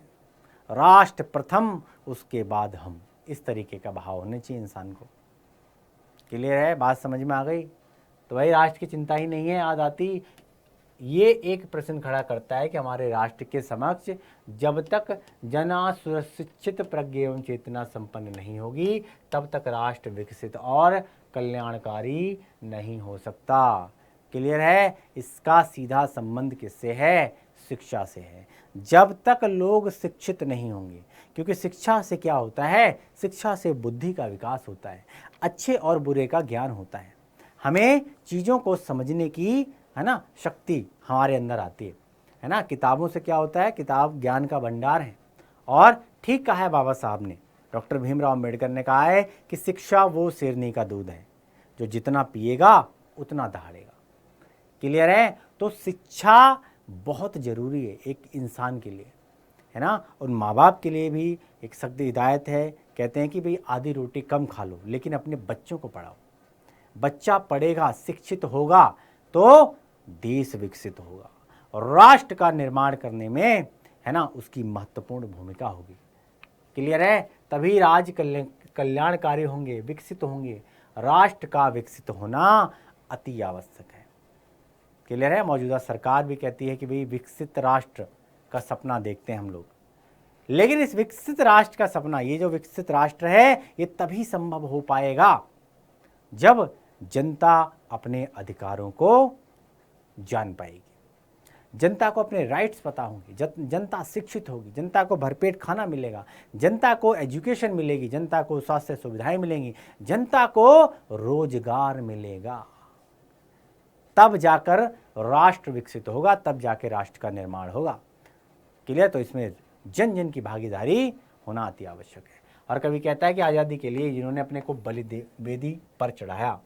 राष्ट्र प्रथम उसके बाद हम, इस तरीके का भाव होना चाहिए इंसान को। क्लियर है, बात समझ में आ गई। तो भाई राष्ट्र की चिंता ही नहीं है याद आती। ये एक प्रश्न खड़ा करता है कि हमारे राष्ट्र के समक्ष जब तक जना सुशिक्षित प्रज्ञ एवं चेतना संपन्न नहीं होगी तब तक राष्ट्र विकसित और कल्याणकारी नहीं हो सकता। क्लियर है। इसका सीधा संबंध किससे है, शिक्षा से है। जब तक लोग शिक्षित नहीं होंगे, क्योंकि शिक्षा से क्या होता है, शिक्षा से बुद्धि का विकास होता है, अच्छे और बुरे का ज्ञान होता है, हमें चीज़ों को समझने की, है ना, शक्ति हमारे अंदर आती है ना। किताबों से क्या होता है, किताब ज्ञान का भंडार है। और ठीक कहा है बाबा साहब ने, डॉक्टर भीमराव अम्बेडकर ने कहा है कि शिक्षा वो शेरनी का दूध है जो जितना पिएगा उतना दहाड़ेगा। क्लियर है। तो शिक्षा बहुत ज़रूरी है एक इंसान के लिए, है ना। और माँ बाप के लिए भी एक सख्त हिदायत है। कहते हैं कि भाई आधी रोटी कम खा लो लेकिन अपने बच्चों को पढ़ाओ। बच्चा पढ़ेगा, शिक्षित होगा तो देश विकसित होगा, और राष्ट्र का निर्माण करने में, है ना, उसकी महत्वपूर्ण भूमिका होगी। क्लियर है। तभी राज्य कल्याणकारी होंगे, विकसित होंगे। राष्ट्र का विकसित होना अति आवश्यक है। क्लियर है। मौजूदा सरकार भी कहती है कि भाई विकसित राष्ट्र का सपना देखते हैं हम लोग, लेकिन इस विकसित राष्ट्र का सपना, ये जो विकसित राष्ट्र है, ये तभी संभव हो पाएगा जब जनता अपने अधिकारों को जान पाएगी, जनता को अपने राइट्स पता होंगे, जनता शिक्षित होगी, जनता को भरपेट खाना मिलेगा, जनता को एजुकेशन मिलेगी, जनता को स्वास्थ्य सुविधाएं मिलेंगी, जनता को रोजगार मिलेगा, तब जाकर राष्ट्र विकसित होगा, तब जाकर राष्ट्र का निर्माण होगा। क्लियर। तो इसमें जन जन की भागीदारी होना अति आवश्यक है। और कभी कहता है कि आज़ादी के लिए जिन्होंने अपने को बलि वेदी पर चढ़ाया,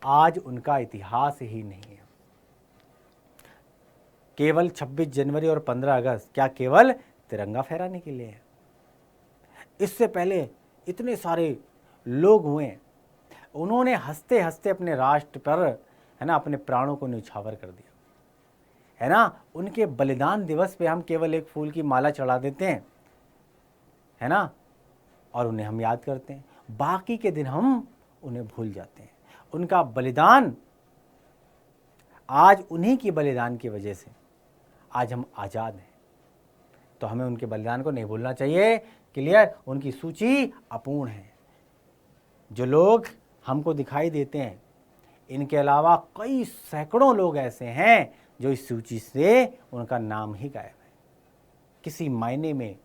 आज उनका इतिहास ही नहीं है। केवल 26 जनवरी और 15 अगस्त क्या केवल तिरंगा फहराने के लिए है? इससे पहले इतने सारे लोग हुए, उन्होंने हंसते हंसते अपने राष्ट्र पर, है ना, अपने प्राणों को न्यौछावर कर दिया। है ना, उनके बलिदान दिवस पे हम केवल एक फूल की माला चढ़ा देते हैं, है ना, और उन्हें हम याद करते हैं। बाकी के दिन हम उन्हें भूल जाते हैं। उनका बलिदान, आज उन्हीं की बलिदान की वजह से आज हम आज़ाद हैं, तो हमें उनके बलिदान को नहीं भूलना चाहिए। क्लियर? उनकी सूची अपूर्ण है। जो लोग हमको दिखाई देते हैं, इनके अलावा कई सैकड़ों लोग ऐसे हैं जो इस सूची से उनका नाम ही गायब है। किसी मायने में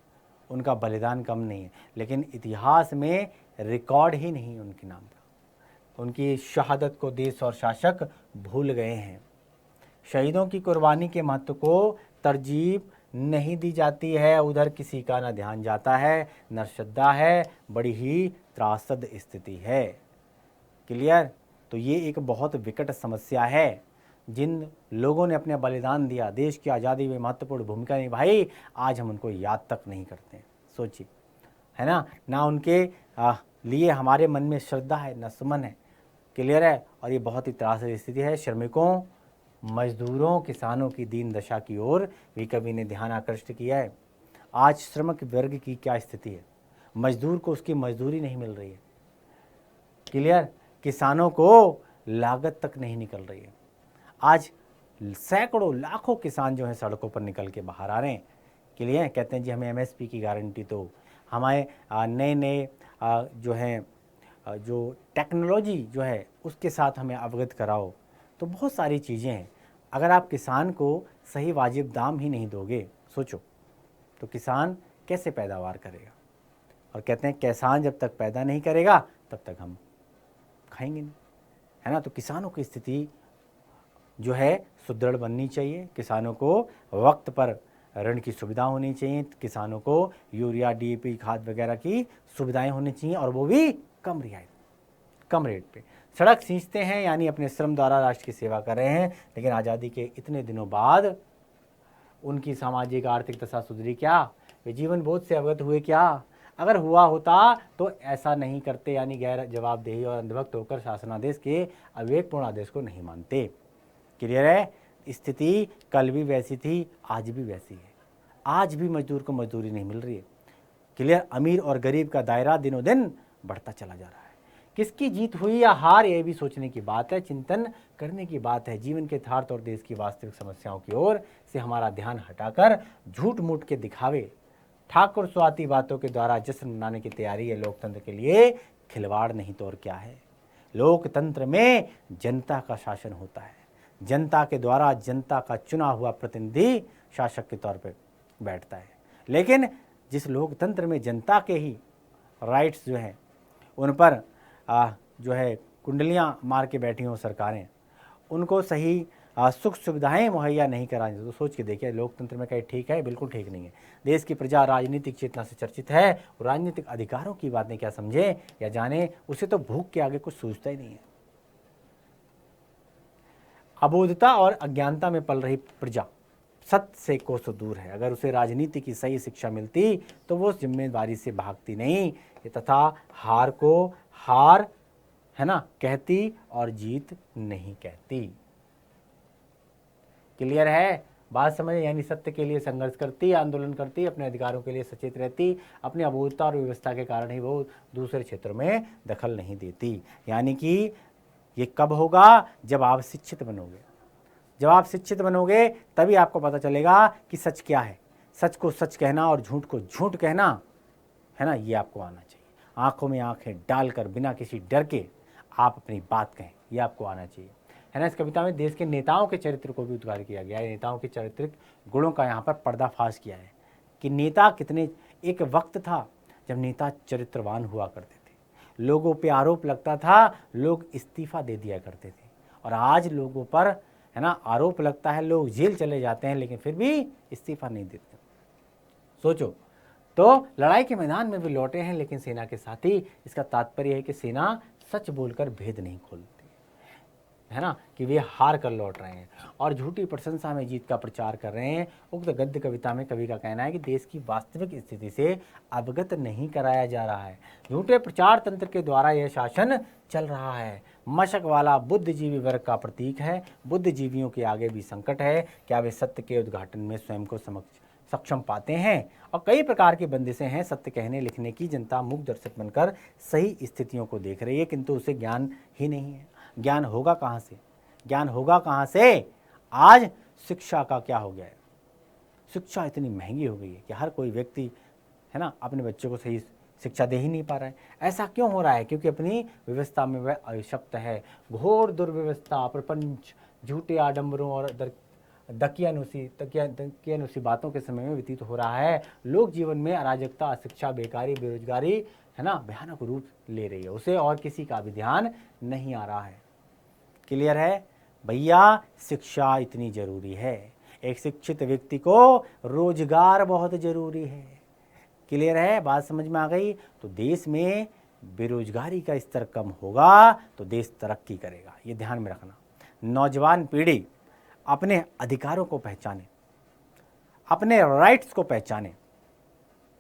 उनका बलिदान कम नहीं है, लेकिन इतिहास में रिकॉर्ड ही नहीं उनके नाम का। उनकी शहादत को देश और शासक भूल गए हैं। शहीदों की कुर्बानी के महत्व को तरजीह नहीं दी जाती है, उधर किसी का न ध्यान जाता है न श्रद्धा है। बड़ी ही त्रासद स्थिति है। क्लियर? तो ये एक बहुत विकट समस्या है। जिन लोगों ने अपने बलिदान दिया, देश की आज़ादी में महत्वपूर्ण भूमिका निभाई, आज हम उनको याद तक नहीं करते हैं। सोचिए, है ना, ना उनके लिए हमारे मन में श्रद्धा है, न सुमन है। क्लियर है? और ये बहुत ही त्रासद स्थिति है। श्रमिकों, मजदूरों, किसानों की दीन दशा की ओर भी कवि ने ध्यान आकृष्ट किया है। आज श्रमिक वर्ग की क्या स्थिति है? मजदूर को उसकी मजदूरी नहीं मिल रही है। क्लियर? किसानों को लागत तक नहीं निकल रही है। आज सैकड़ों लाखों किसान जो हैं सड़कों पर निकल के बाहर आ रहे हैं। क्लियर? कहते हैं जी हमें एमएसपी की गारंटी दो, हमारे नए नए जो हैं जो टेक्नोलॉजी जो है उसके साथ हमें अवगत कराओ। तो बहुत सारी चीज़ें हैं। अगर आप किसान को सही वाजिब दाम ही नहीं दोगे, सोचो, तो किसान कैसे पैदावार करेगा? और कहते हैं किसान जब तक पैदा नहीं करेगा तब तक हम खाएंगे नहीं, है ना। तो किसानों की स्थिति जो है सुदृढ़ बननी चाहिए। किसानों को वक्त पर ऋण की सुविधा होनी चाहिए। किसानों को यूरिया, डीएपी खाद वगैरह की सुविधाएं होनी चाहिए, और वो भी कम रियायत, कम रेट पे। सड़क सींचते हैं यानी अपने श्रम द्वारा राष्ट्र की सेवा कर रहे हैं, लेकिन आज़ादी के इतने दिनों बाद उनकी सामाजिक आर्थिक दशा सुधरी क्या? वे जीवन बोध से अवगत हुए क्या? अगर हुआ होता तो ऐसा नहीं करते, यानी गैर जवाबदेही और अंधभक्त होकर शासनादेश के अविवेकपूर्ण आदेश को नहीं मानते। क्लियर है? स्थिति कल भी वैसी थी, आज भी वैसी है। आज भी मजदूर को मजदूरी नहीं मिल रही है। क्लियर? अमीर और गरीब का दायरा दिनों दिन बढ़ता चला जा रहा है। किसकी जीत हुई या हार, यह भी सोचने की बात है, चिंतन करने की बात है। जीवन के यथार्थ और देश की वास्तविक समस्याओं की ओर से हमारा ध्यान हटाकर झूठ मूठ के दिखावे, ठाकुर स्वाति बातों के द्वारा जश्न मनाने की तैयारी है लोकतंत्र के लिए खिलवाड़ नहीं तो और क्या है। लोकतंत्र में जनता का शासन होता है। जनता के द्वारा जनता का चुना हुआ प्रतिनिधि शासक के तौर पर बैठता है। लेकिन जिस लोकतंत्र में जनता के ही राइट्स जो हैं उन पर जो है कुंडलियां मार के बैठी हों सरकारें, उनको सही सुख सुविधाएं मुहैया नहीं करानी, तो सोच के देखिए लोकतंत्र में कहीं ठीक है? बिल्कुल ठीक नहीं है। देश की प्रजा राजनीतिक चेतना से चर्चित है, राजनीतिक अधिकारों की बातें क्या समझे या जाने, उसे तो भूख के आगे कुछ सूझता ही नहीं है। अबोधता और अज्ञानता में पल रही प्रजा सत्य से कोसों दूर है। अगर उसे राजनीति की सही शिक्षा मिलती तो वो जिम्मेदारी से भागती नहीं, तथा हार को हार, है ना, कहती और जीत नहीं कहती। क्लियर है? बात समझ? यानी सत्य के लिए संघर्ष करती, आंदोलन करती, अपने अधिकारों के लिए सचेत रहती, अपनी अबोधता और व्यवस्था के कारण ही वो दूसरे क्षेत्रों में दखल नहीं देती। यानी कि ये कब होगा? जब आप शिक्षित बनोगे। जब आप शिक्षित बनोगे तभी आपको पता चलेगा कि सच क्या है। सच को सच कहना और झूठ को झूठ कहना, है ना, ये आपको आना चाहिए। आंखों में आंखें डालकर बिना किसी डर के आप अपनी बात कहें, ये आपको आना चाहिए, है ना। इस कविता में देश के नेताओं के चरित्र को भी उद्गार किया गया है। नेताओं के चारित्रिक गुणों का यहाँ पर पर्दाफाश किया है कि नेता कितने। एक वक्त था जब नेता चरित्रवान हुआ करते थे, लोगों पे आरोप लगता था, लोग इस्तीफा दे दिया करते थे। और आज लोगों पर, है ना, आरोप लगता है, लोग जेल चले जाते हैं, लेकिन फिर भी इस्तीफा नहीं देते। सोचो, तो लड़ाई के मैदान में भी लौटे हैं लेकिन सेना के साथी। इसका तात्पर्य है कि सेना सच बोलकर भेद नहीं खोलती, है ना, कि वे हार कर लौट रहे हैं और झूठी प्रशंसा में जीत का प्रचार कर रहे हैं। उक्त गद्य कविता में कवि का कहना है कि देश की वास्तविक स्थिति से अवगत नहीं कराया जा रहा है, झूठे प्रचार तंत्र के द्वारा यह शासन चल रहा है। मशक वाला बुद्धिजीवी वर्ग का प्रतीक है। बुद्धिजीवियों के आगे भी संकट है, क्या वे सत्य के उद्घाटन में स्वयं को सक्षम पाते हैं? और कई प्रकार की बंदिशें हैं सत्य कहने लिखने की। जनता मूक दर्शक बनकर सही स्थितियों को देख रही है, किंतु उसे ज्ञान ही नहीं है। ज्ञान होगा कहाँ से? ज्ञान होगा कहाँ से? आज शिक्षा का क्या हो गया है? शिक्षा इतनी महंगी हो गई है कि हर कोई व्यक्ति, है ना, अपने बच्चों को सही शिक्षा दे ही नहीं पा रहा है। ऐसा क्यों हो रहा है? क्योंकि अपनी व्यवस्था में वह अशक्त है। घोर दुर्व्यवस्था, प्रपंच, झूठे आडंबरों और दकियानुसी बातों के समय में व्यतीत हो रहा है। लोक जीवन में अराजकता, अशिक्षा, बेकारी, बेरोजगारी, है ना, भयानक रूप ले रही है। उसे और किसी का भी ध्यान नहीं आ रहा है। क्लियर है भैया? शिक्षा इतनी जरूरी है। एक शिक्षित व्यक्ति को रोजगार बहुत जरूरी है। क्लियर है? बात समझ में आ गई? तो देश में बेरोजगारी का स्तर कम होगा तो देश तरक्की करेगा, ये ध्यान में रखना। नौजवान पीढ़ी अपने अधिकारों को पहचाने, अपने राइट्स को पहचाने।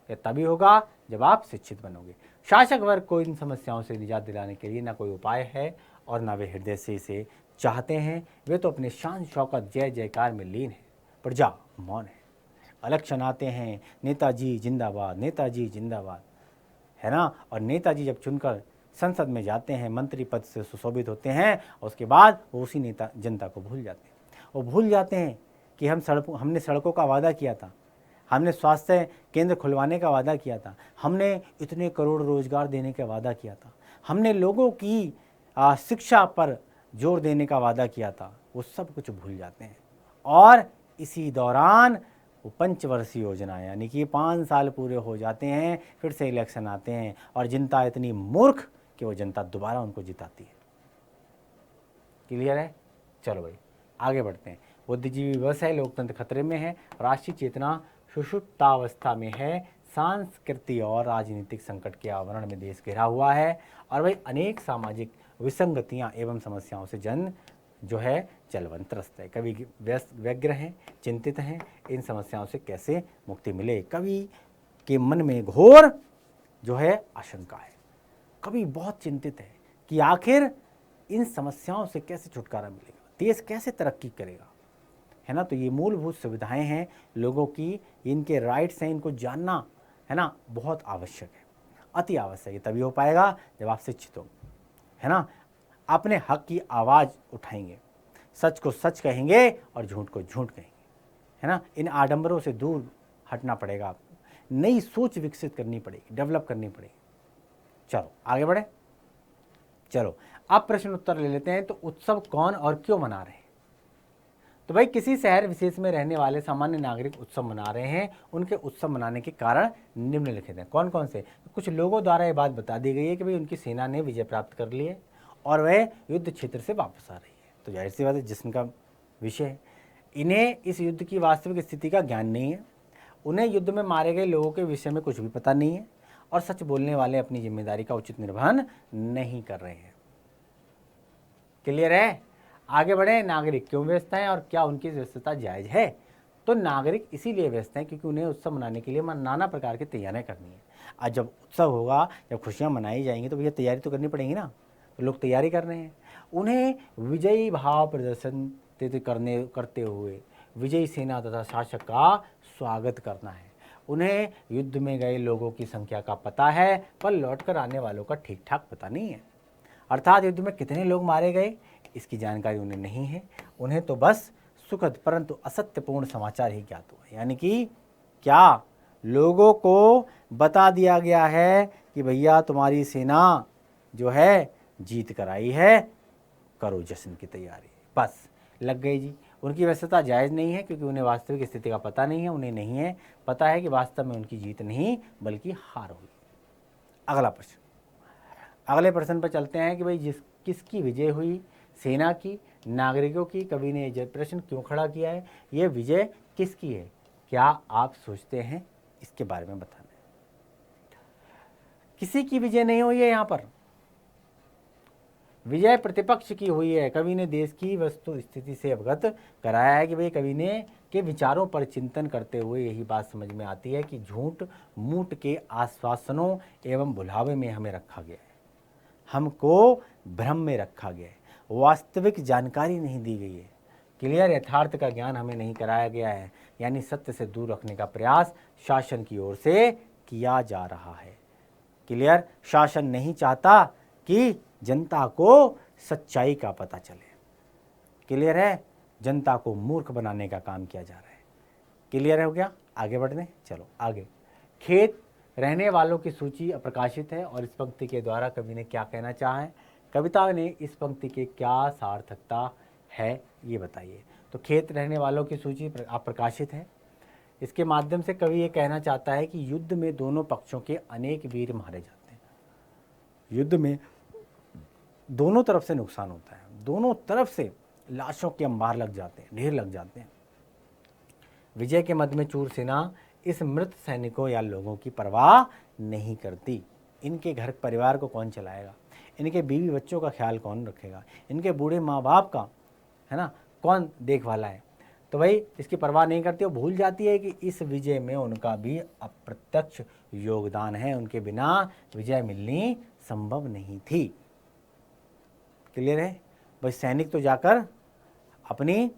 ये तभी होगा जब आप शिक्षित बनोगे। शासक वर्ग को इन समस्याओं से निजात दिलाने के लिए ना कोई उपाय है और ना वे हृदय से इसे चाहते हैं। वे तो अपने शान शौकत जय जयकार में लीन है, प्रजा मौन है। इलेक्शन आते हैं, नेताजी जिंदाबाद, नेताजी जिंदाबाद, है ना, और नेताजी जब चुनकर संसद में जाते हैं, मंत्री पद से सुशोभित होते हैं, और उसके बाद वो उसी नेता जनता को भूल जाते हैं। वो भूल जाते हैं कि हमने सड़कों का वादा किया था, हमने स्वास्थ्य केंद्र खुलवाने का वादा किया था, हमने इतने करोड़ रोजगार देने का वादा किया था, हमने लोगों की शिक्षा पर जोर देने का वादा किया था। वो सब कुछ भूल जाते हैं और इसी दौरान वो पंचवर्षीय योजना, यानी कि 5 साल पूरे हो जाते हैं, फिर से इलेक्शन आते हैं और जनता इतनी मूर्ख कि वो जनता दोबारा उनको जिताती है। क्लियर है? चलो भाई आगे बढ़ते हैं। बुद्धिजीवी विवश है, लोकतंत्र खतरे में है, राष्ट्रीय चेतना सुषुप्तावस्था में है, सांस्कृतिक और राजनीतिक संकट के आवरण में देश घिरा हुआ है और भाई अनेक सामाजिक विसंगतियां एवं समस्याओं से जन जो है जलवंत त्रस्त है। कवि व्यग्र हैं, चिंतित हैं, इन समस्याओं से कैसे मुक्ति मिले। कवि के मन में घोर जो है आशंका है। कवि बहुत चिंतित है कि आखिर इन समस्याओं से कैसे छुटकारा मिलेगा, देश कैसे तरक्की करेगा, है ना। तो ये मूलभूत सुविधाएं हैं लोगों की, इनके राइट्स हैं, इनको जानना, है ना, बहुत आवश्यक है, अति आवश्यक है। तभी हो पाएगा जब आप शिक्षित हो, है ना, अपने हक की आवाज़ उठाएंगे, सच को सच कहेंगे और झूठ को झूठ कहेंगे, है ना। इन आडंबरों से दूर हटना पड़ेगा आपको, नई सोच विकसित करनी पड़ेगी, डेवलप करनी पड़ेगी। चलो आगे बढ़े। चलो अब प्रश्न उत्तर ले लेते हैं। तो उत्सव कौन और क्यों मना रहे हैं? तो भाई किसी शहर विशेष में रहने वाले सामान्य नागरिक उत्सव मना रहे हैं। उनके उत्सव मनाने के कारण निम्नलिखित हैं। कौन कौन से? कुछ लोगों द्वारा ये बात बता दी गई है कि भाई उनकी सेना ने विजय प्राप्त कर ली है और वह युद्ध क्षेत्र से वापस आ रही है। तो जाहिर सी बात है जिस्म का विषय है। इन्हें इस युद्ध की वास्तविक स्थिति का ज्ञान नहीं है, उन्हें युद्ध में मारे गए लोगों के विषय में कुछ भी पता नहीं है और सच बोलने वाले अपनी जिम्मेदारी का उचित निर्वहन नहीं कर रहे हैं। क्लियर है? आगे बढ़े। नागरिक क्यों व्यस्त हैं और क्या उनकी व्यस्तता जायज है? तो नागरिक इसीलिए व्यस्त हैं क्योंकि उन्हें उत्सव मनाने के लिए नाना प्रकार की तैयारियां करनी है। आज जब उत्सव होगा, जब खुशियां मनाई जाएंगी तो भैया तैयारी तो करनी पड़ेगी ना। तो लोग तैयारी कर रहे हैं, उन्हें विजयी भाव प्रदर्शन करते हुए विजयी सेना तथा शासक का स्वागत करना है। उन्हें युद्ध में गए लोगों की संख्या का पता है पर लौटकर आने वालों का ठीक ठाक पता नहीं है। अर्थात युद्ध में कितने लोग मारे गए इसकी जानकारी उन्हें नहीं है। उन्हें तो बस सुखद परंतु असत्यपूर्ण समाचार ही ज्ञात हुआ। यानी कि क्या लोगों को बता दिया गया है कि भैया तुम्हारी सेना जो है जीत कर आई है, करो जश्न की तैयारी। बस लग गई जी। उनकी व्यस्तता जायज़ नहीं है क्योंकि उन्हें वास्तविक स्थिति का पता नहीं है। उन्हें नहीं है पता है कि वास्तव में उनकी जीत नहीं बल्कि हार हुई। अगला प्रश्न, अगले प्रश्न पर चलते हैं कि भाई किसकी विजय हुई, सेना की, नागरिकों की। कवि ने यह प्रश्न क्यों खड़ा किया है, यह विजय किसकी है? क्या आप सोचते हैं? इसके बारे में बताना है। किसी की विजय नहीं हुई है यहाँ पर, विजय प्रतिपक्ष की हुई है। कवि ने देश की वस्तु स्थिति से अवगत कराया है कि भाई कवि ने के विचारों पर चिंतन करते हुए यही बात समझ में आती है कि झूठ मूठ के आश्वासनों एवं भुलावे में हमें रखा गया है, हमको भ्रम में रखा गया है, वास्तविक जानकारी नहीं दी गई है, क्लियर यथार्थ का ज्ञान हमें नहीं कराया गया है, यानी सत्य से दूर रखने का प्रयास शासन की ओर से किया जा रहा है। क्लियर, शासन नहीं चाहता कि जनता को सच्चाई का पता चले। क्लियर है, जनता को मूर्ख बनाने का काम किया जा रहा है। क्लियर हो गया, आगे बढ़ने चलो आगे। खेत रहने वालों की सूची अप्रकाशित है और इस पंक्ति के द्वारा कवि ने क्या कहना चाहा है, कविता ने इस पंक्ति के क्या सार्थकता है ये बताइए। तो खेत रहने वालों की सूची अप्रकाशित है, इसके माध्यम से कवि ये कहना चाहता है कि युद्ध में दोनों पक्षों के अनेक वीर मारे जाते हैं। युद्ध में दोनों तरफ से नुकसान होता है, दोनों तरफ से लाशों के अंबार लग जाते हैं, ढेर लग जाते हैं। विजय के मद में चूर सेना इस मृत सैनिकों या लोगों की परवाह नहीं करती। इनके घर परिवार को कौन चलाएगा, इनके बीवी बच्चों का ख्याल कौन रखेगा, इनके बूढ़े माँ बाप का है ना कौन देखभाला है, तो भाई इसकी परवाह नहीं करती। वो भूल जाती है कि इस विजय में उनका भी अप्रत्यक्ष योगदान है, उनके बिना विजय मिलनी संभव नहीं थी। क्लियर है भाई, सैनिक तो जाकर अपनी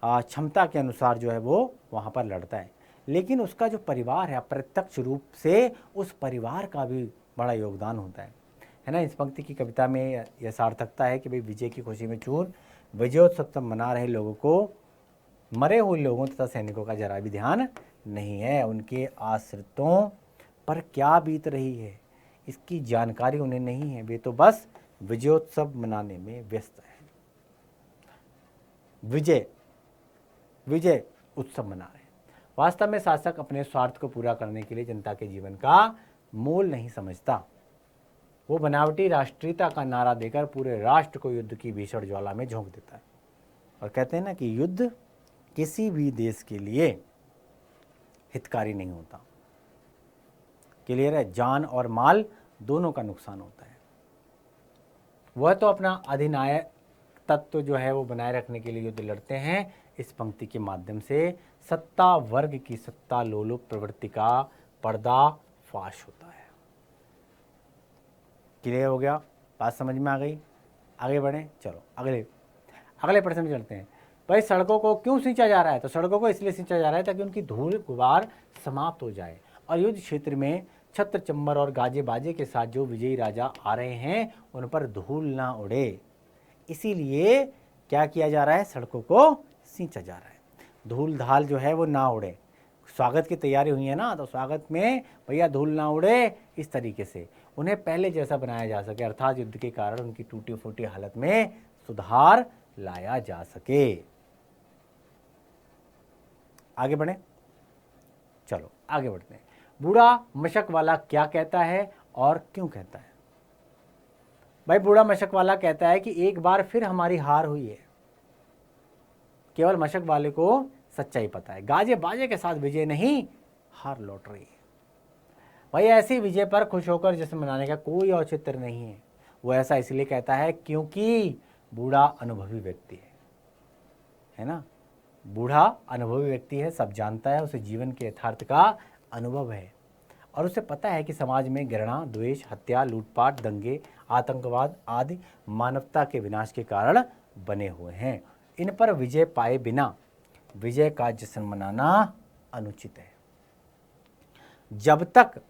क्षमता के अनुसार जो है वो वहाँ पर लड़ता है, लेकिन उसका जो परिवार है अप्रत्यक्ष रूप से उस परिवार का भी बड़ा योगदान होता है ना। इस पंक्ति की कविता में यह सार्थकता है कि भाई विजय की खुशी में चूर विजयोत्सव मना रहे लोगों को मरे हुए लोगों तथा सैनिकों का जरा भी ध्यान नहीं है, उनके आश्रितों पर क्या बीत रही है इसकी जानकारी उन्हें नहीं है, वे तो बस विजयोत्सव मनाने में व्यस्त है। विजय उत्सव मना रहे हैं। वास्तव में शासक अपने स्वार्थ को पूरा करने के लिए जनता के जीवन का मोल नहीं समझता। वो बनावटी राष्ट्रीयता का नारा देकर पूरे राष्ट्र को युद्ध की भीषण ज्वाला में झोंक देता है और कहते हैं ना कि युद्ध किसी भी देश के लिए हितकारी नहीं होता। क्लियर है, जान और माल दोनों का नुकसान होता है। वह तो अपना अधिनायक तत्व जो है वो बनाए रखने के लिए युद्ध लड़ते हैं। इस पंक्ति के माध्यम से सत्ता वर्ग की सत्ता लोलुप प्रवृत्ति का पर्दाफाश होता है। क्लियर हो गया, बात समझ में आ गई, आगे बढ़ें चलो अगले प्रश्न में चलते हैं। भाई सड़कों को क्यों सींचा जा रहा है, तो सड़कों को इसलिए सींचा जा रहा है ताकि उनकी धूल गुबार समाप्त हो जाए और युद्ध क्षेत्र में छत्र चंबर और गाजे बाजे के साथ जो विजयी राजा आ रहे हैं उन पर धूल ना उड़े, इसीलिए क्या किया जा रहा है, सड़कों को सींचा जा रहा है, धूल धाल जो है वो ना उड़े। स्वागत की तैयारी हुई है ना, तो स्वागत में भैया धूल ना उड़े, इस तरीके से उन्हें पहले जैसा बनाया जा सके, अर्थात युद्ध के कारण उनकी टूटी फूटी हालत में सुधार लाया जा सके। आगे बढ़े चलो आगे बढ़ते हैं। बूढ़ा मशक वाला क्या कहता है और क्यों कहता है। भाई बूढ़ा मशक वाला कहता है कि एक बार फिर हमारी हार हुई है। केवल मशक वाले को सच्चाई पता है, गाजे बाजे के साथ विजय नहीं हार लौट रही है। भाई ऐसी विजय पर खुश होकर जश्न मनाने का कोई औचित्य नहीं है। वो ऐसा इसलिए कहता है क्योंकि बूढ़ा अनुभवी व्यक्ति है ना, बूढ़ा अनुभवी व्यक्ति है, सब जानता है, उसे जीवन के यथार्थ का अनुभव है और उसे पता है कि समाज में घृणा, द्वेष, हत्या, लूटपाट, दंगे, आतंकवाद आदि मानवता के विनाश के कारण बने हुए हैं। इन पर विजय पाए बिना विजय का जश्न मनाना अनुचित है। जब तक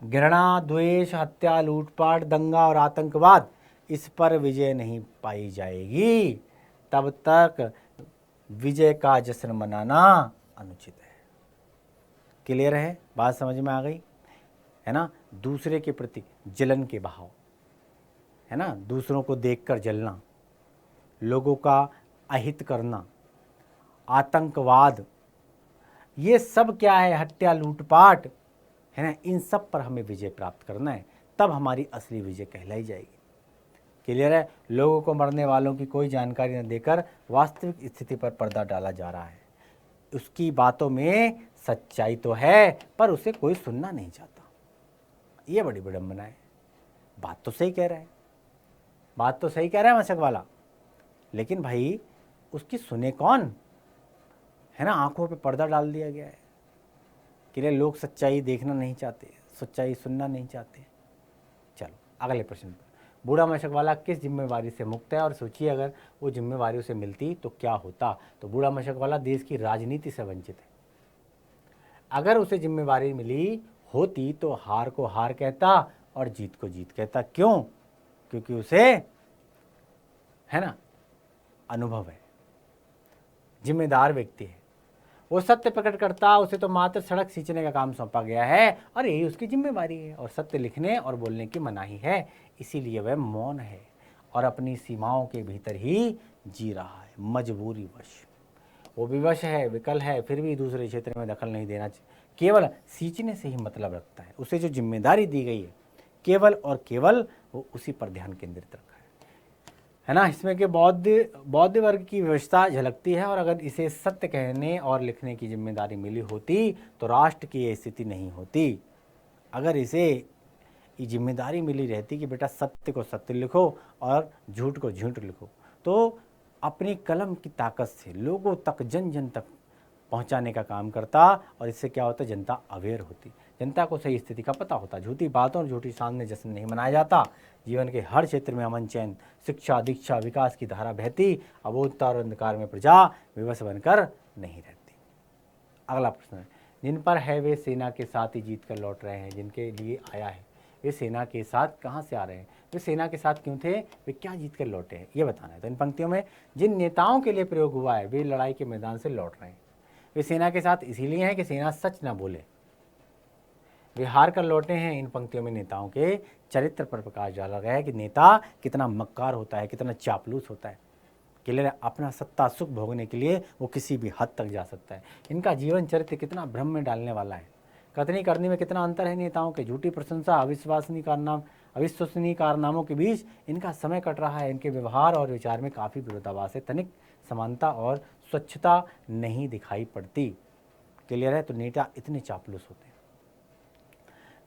घृणा, द्वेष, हत्या, लूटपाट, दंगा और आतंकवाद इस पर विजय नहीं पाई जाएगी तब तक विजय का जश्न मनाना अनुचित है। क्लियर है, बात समझ में आ गई है ना। दूसरे के प्रति जलन के भाव है ना, दूसरों को देखकर जलना, लोगों का अहित करना, आतंकवाद, ये सब क्या है, हत्या, लूटपाट है ना, इन सब पर हमें विजय प्राप्त करना है, तब हमारी असली विजय कहलाई जाएगी। क्लियर है, लोगों को मरने वालों की कोई जानकारी न देकर वास्तविक स्थिति पर पर्दा डाला जा रहा है। उसकी बातों में सच्चाई तो है पर उसे कोई सुनना नहीं चाहता, ये बड़ी विडंबना है। बात तो सही कह रहा है, बात तो सही कह रहा है मशक वाला, लेकिन भाई उसकी सुने कौन, है ना। आंखों पे पर्दा डाल दिया गया है कि लोग सच्चाई देखना नहीं चाहते, सच्चाई सुनना नहीं चाहते। चलो अगले प्रश्न पर। बूढ़ा मशक वाला किस जिम्मेवारी से मुक्त है, और सोचिए अगर वो जिम्मेवारी उसे मिलती तो क्या होता। तो बूढ़ा मशक वाला देश की राजनीति से वंचित है। अगर उसे जिम्मेवारी मिली होती तो हार को हार कहता और जीत को जीत कहता। क्यों? क्योंकि उसे, है ना, अनुभव है, जिम्मेदार व्यक्ति है। वो सत्य प्रकट करता, उसे तो मात्र सड़क सींचने का काम सौंपा गया है और यही उसकी जिम्मेवारी है, और सत्य लिखने और बोलने की मनाही है, इसीलिए वह मौन है और अपनी सीमाओं के भीतर ही जी रहा है, मजबूरी वश। वो विवश है, विकल है, फिर भी दूसरे क्षेत्र में दखल नहीं देना चाहिए, केवल सींचने से ही मतलब रखता है। उसे जो जिम्मेदारी दी गई है केवल और केवल वो उसी पर ध्यान केंद्रित रखा है ना। इसमें के बौद्ध वर्ग की व्यवस्था झलकती है, और अगर इसे सत्य कहने और लिखने की जिम्मेदारी मिली होती तो राष्ट्र की ये स्थिति नहीं होती। अगर इसे ये जिम्मेदारी मिली रहती कि बेटा सत्य को सत्य लिखो और झूठ को झूठ लिखो, तो अपनी कलम की ताकत से लोगों तक, जन जन तक पहुंचाने का काम करता, और इससे क्या होता, जनता अवेयर होती, जनता को सही स्थिति का पता होता। झूठी बातों और झूठी शान में जश्न नहीं मनाया जाता। जीवन के हर क्षेत्र में अमन चैन, शिक्षा, दीक्षा, विकास की धारा बहती। अबोधता और अंधकार में प्रजा विवश बनकर नहीं रहती। अगला प्रश्न है, जिन पर है वे सेना के साथ ही जीत कर लौट रहे हैं, जिनके लिए आया है वे सेना के साथ कहाँ से आ रहे हैं, वे सेना के साथ क्यों थे, वे क्या जीत कर लौटे हैं, ये बताना है। तो इन पंक्तियों में जिन नेताओं के लिए प्रयोग हुआ है वे लड़ाई के मैदान से लौट रहे हैं। वे सेना के साथ इसीलिए हैं कि सेना सच ना बोले, वे हार कर लौटे हैं। इन पंक्तियों में नेताओं के चरित्र पर प्रकाश डाला गया है कि नेता कितना मक्कार होता है, कितना चापलूस होता है। क्लियर है? अपना सत्ता सुख भोगने के लिए वो किसी भी हद तक जा सकता है। इनका जीवन चरित्र कितना भ्रम में डालने वाला है। कथनी करनी में कितना अंतर है नेताओं के। झूठी प्रशंसा, अविश्वसनीय कारनामों के बीच इनका समय कट रहा है। इनके व्यवहार और विचार में काफ़ी विरोधाभास है, तनिक समानता और स्वच्छता नहीं दिखाई पड़ती। क्लियर है? तो नेता इतने चापलूस होते हैं।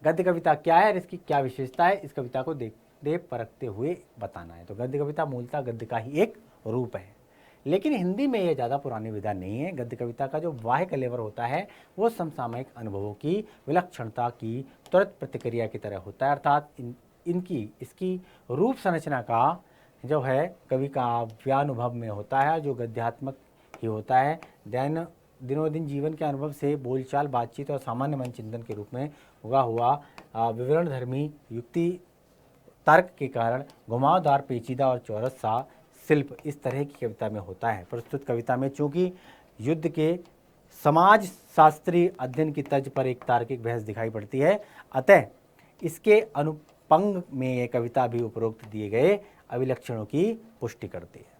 गद्य कविता क्या है और इसकी क्या विशेषता है, इस कविता को देखते परखते हुए बताना है। तो गद्य कविता मूलतः गद्य का ही एक रूप है, लेकिन हिंदी में यह ज़्यादा पुरानी विधा नहीं है। गद्य कविता का जो बाह्य कलेवर होता है वो समसामयिक अनुभवों की विलक्षणता की त्वरित प्रतिक्रिया की तरह होता है, अर्थात इसकी रूप संरचना का जो है कवि का व्यानुभव में होता है, जो गद्यात्मक ही होता है। दिनों दिन जीवन के अनुभव से बोलचाल, बातचीत और सामान्य मन चिंतन के रूप में उगा हुआ विवरण धर्मी युक्ति तर्क के कारण घुमावदार, पेचीदा और चौरस सा शिल्प इस तरह की कविता में होता है। प्रस्तुत कविता में चूंकि युद्ध के समाज शास्त्रीय अध्ययन की तर्ज पर एक तार्किक बहस दिखाई पड़ती है, अतः इसके अनुपंग में यह कविता भी उपरोक्त दिए गए अभिलक्षणों की पुष्टि करती है।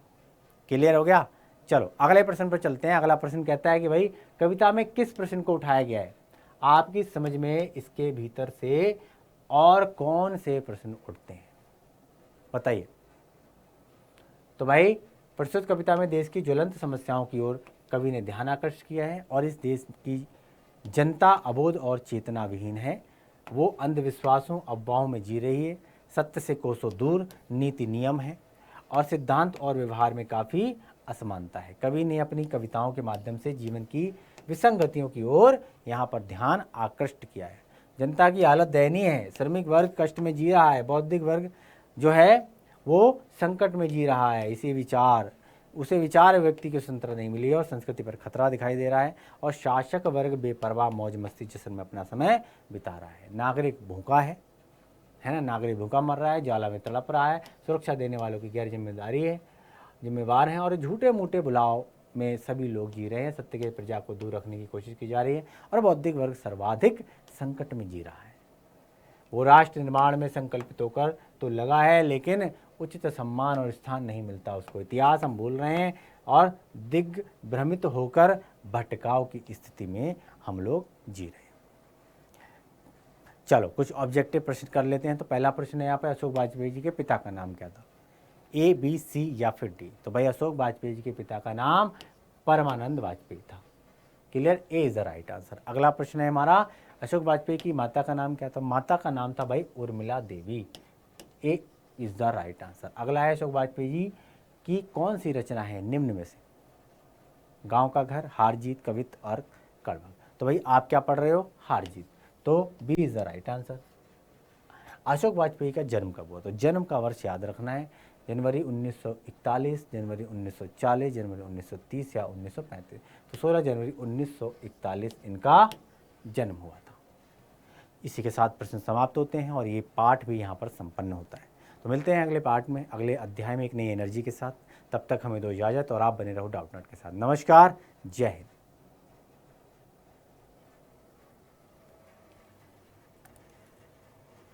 क्लियर हो गया? चलो अगले प्रश्न पर चलते हैं। अगला प्रश्न कहता है कि भाई कविता में किस प्रश्न को उठाया गया है, आपकी समझ में इसके भीतर से और कौन से प्रश्न उठते हैं, बताइए। तो भाई प्रस्तुत कविता में देश की ज्वलंत समस्याओं की ओर कवि ने ध्यान आकर्षित किया है, और इस देश की जनता अबोध और चेतना विहीन है। वो अंधविश्वासों, अफवाहों में जी रही है, सत्य से कोसों दूर नीति नियम है, और सिद्धांत और व्यवहार में काफ़ी असमानता है। कवि ने अपनी कविताओं के माध्यम से जीवन की विसंगतियों की ओर यहाँ पर ध्यान आकृष्ट किया है। जनता की हालत दयनीय है, श्रमिक वर्ग कष्ट में जी रहा है, बौद्धिक वर्ग जो है वो संकट में जी रहा है। उसे विचार व्यक्ति की स्वतंत्रता नहीं मिली है और संस्कृति पर खतरा दिखाई दे रहा है, और शासक वर्ग बेपरवाह मौज मस्ती जश्न में अपना समय बिता रहा है। नागरिक भूखा है ना, नागरिक भूखा मर रहा है, ज्वाला में तड़प रहा है, सुरक्षा देने वालों की गैर जिम्मेवार हैं, और झूठे मूठे बुलाव में सभी लोग जी रहे हैं। सत्य के प्रजा को दूर रखने की कोशिश की जा रही है, और बौद्धिक वर्ग सर्वाधिक संकट में जी रहा है। वो राष्ट्र निर्माण में संकल्पित होकर तो लगा है, लेकिन उचित सम्मान और स्थान नहीं मिलता उसको। इतिहास हम भूल रहे हैं और दिग्भ्रमित होकर भटकाव की स्थिति में हम लोग जी रहे हैं। चलो कुछ ऑब्जेक्टिव प्रश्न कर लेते हैं। तो पहला प्रश्न है यहाँ पर, अशोक वाजपेयी जी के पिता का नाम क्या था, ए, बी, सी या फिर डी। तो भाई अशोक वाजपेयी जी के पिता का नाम परमानंद वाजपेयी था। Clear? A is the right answer. अगला प्रश्न है हमारा, अशोक वाजपेयी की माता का नाम क्या था। माता का नाम था भाई उर्मिला देवी। ए इज द राइट आंसर। अगला है अशोक वाजपेयी जी की कौन सी रचना है निम्न में से? गांव का घर, हार जीत, कवित और कड़वा। तो भाई आप क्या पढ़ रहे हो? हार जीत। तो B is the right answer. Ashok Vajpeyi का जन्म कब हुआ? तो जन्म का वर्ष याद रखना है, जनवरी 1941, जनवरी 1940, जनवरी 1930 या 1935। तो 16 जनवरी 1941 इनका जन्म हुआ था। इसी के साथ प्रश्न समाप्त होते हैं और ये पाठ भी यहाँ पर संपन्न होता है। तो मिलते हैं अगले पाठ में, अगले अध्याय में एक नई एनर्जी के साथ। तब तक हमें दो इजाज़त और आप बने रहो डाउटनट के साथ। नमस्कार, जय हिंद।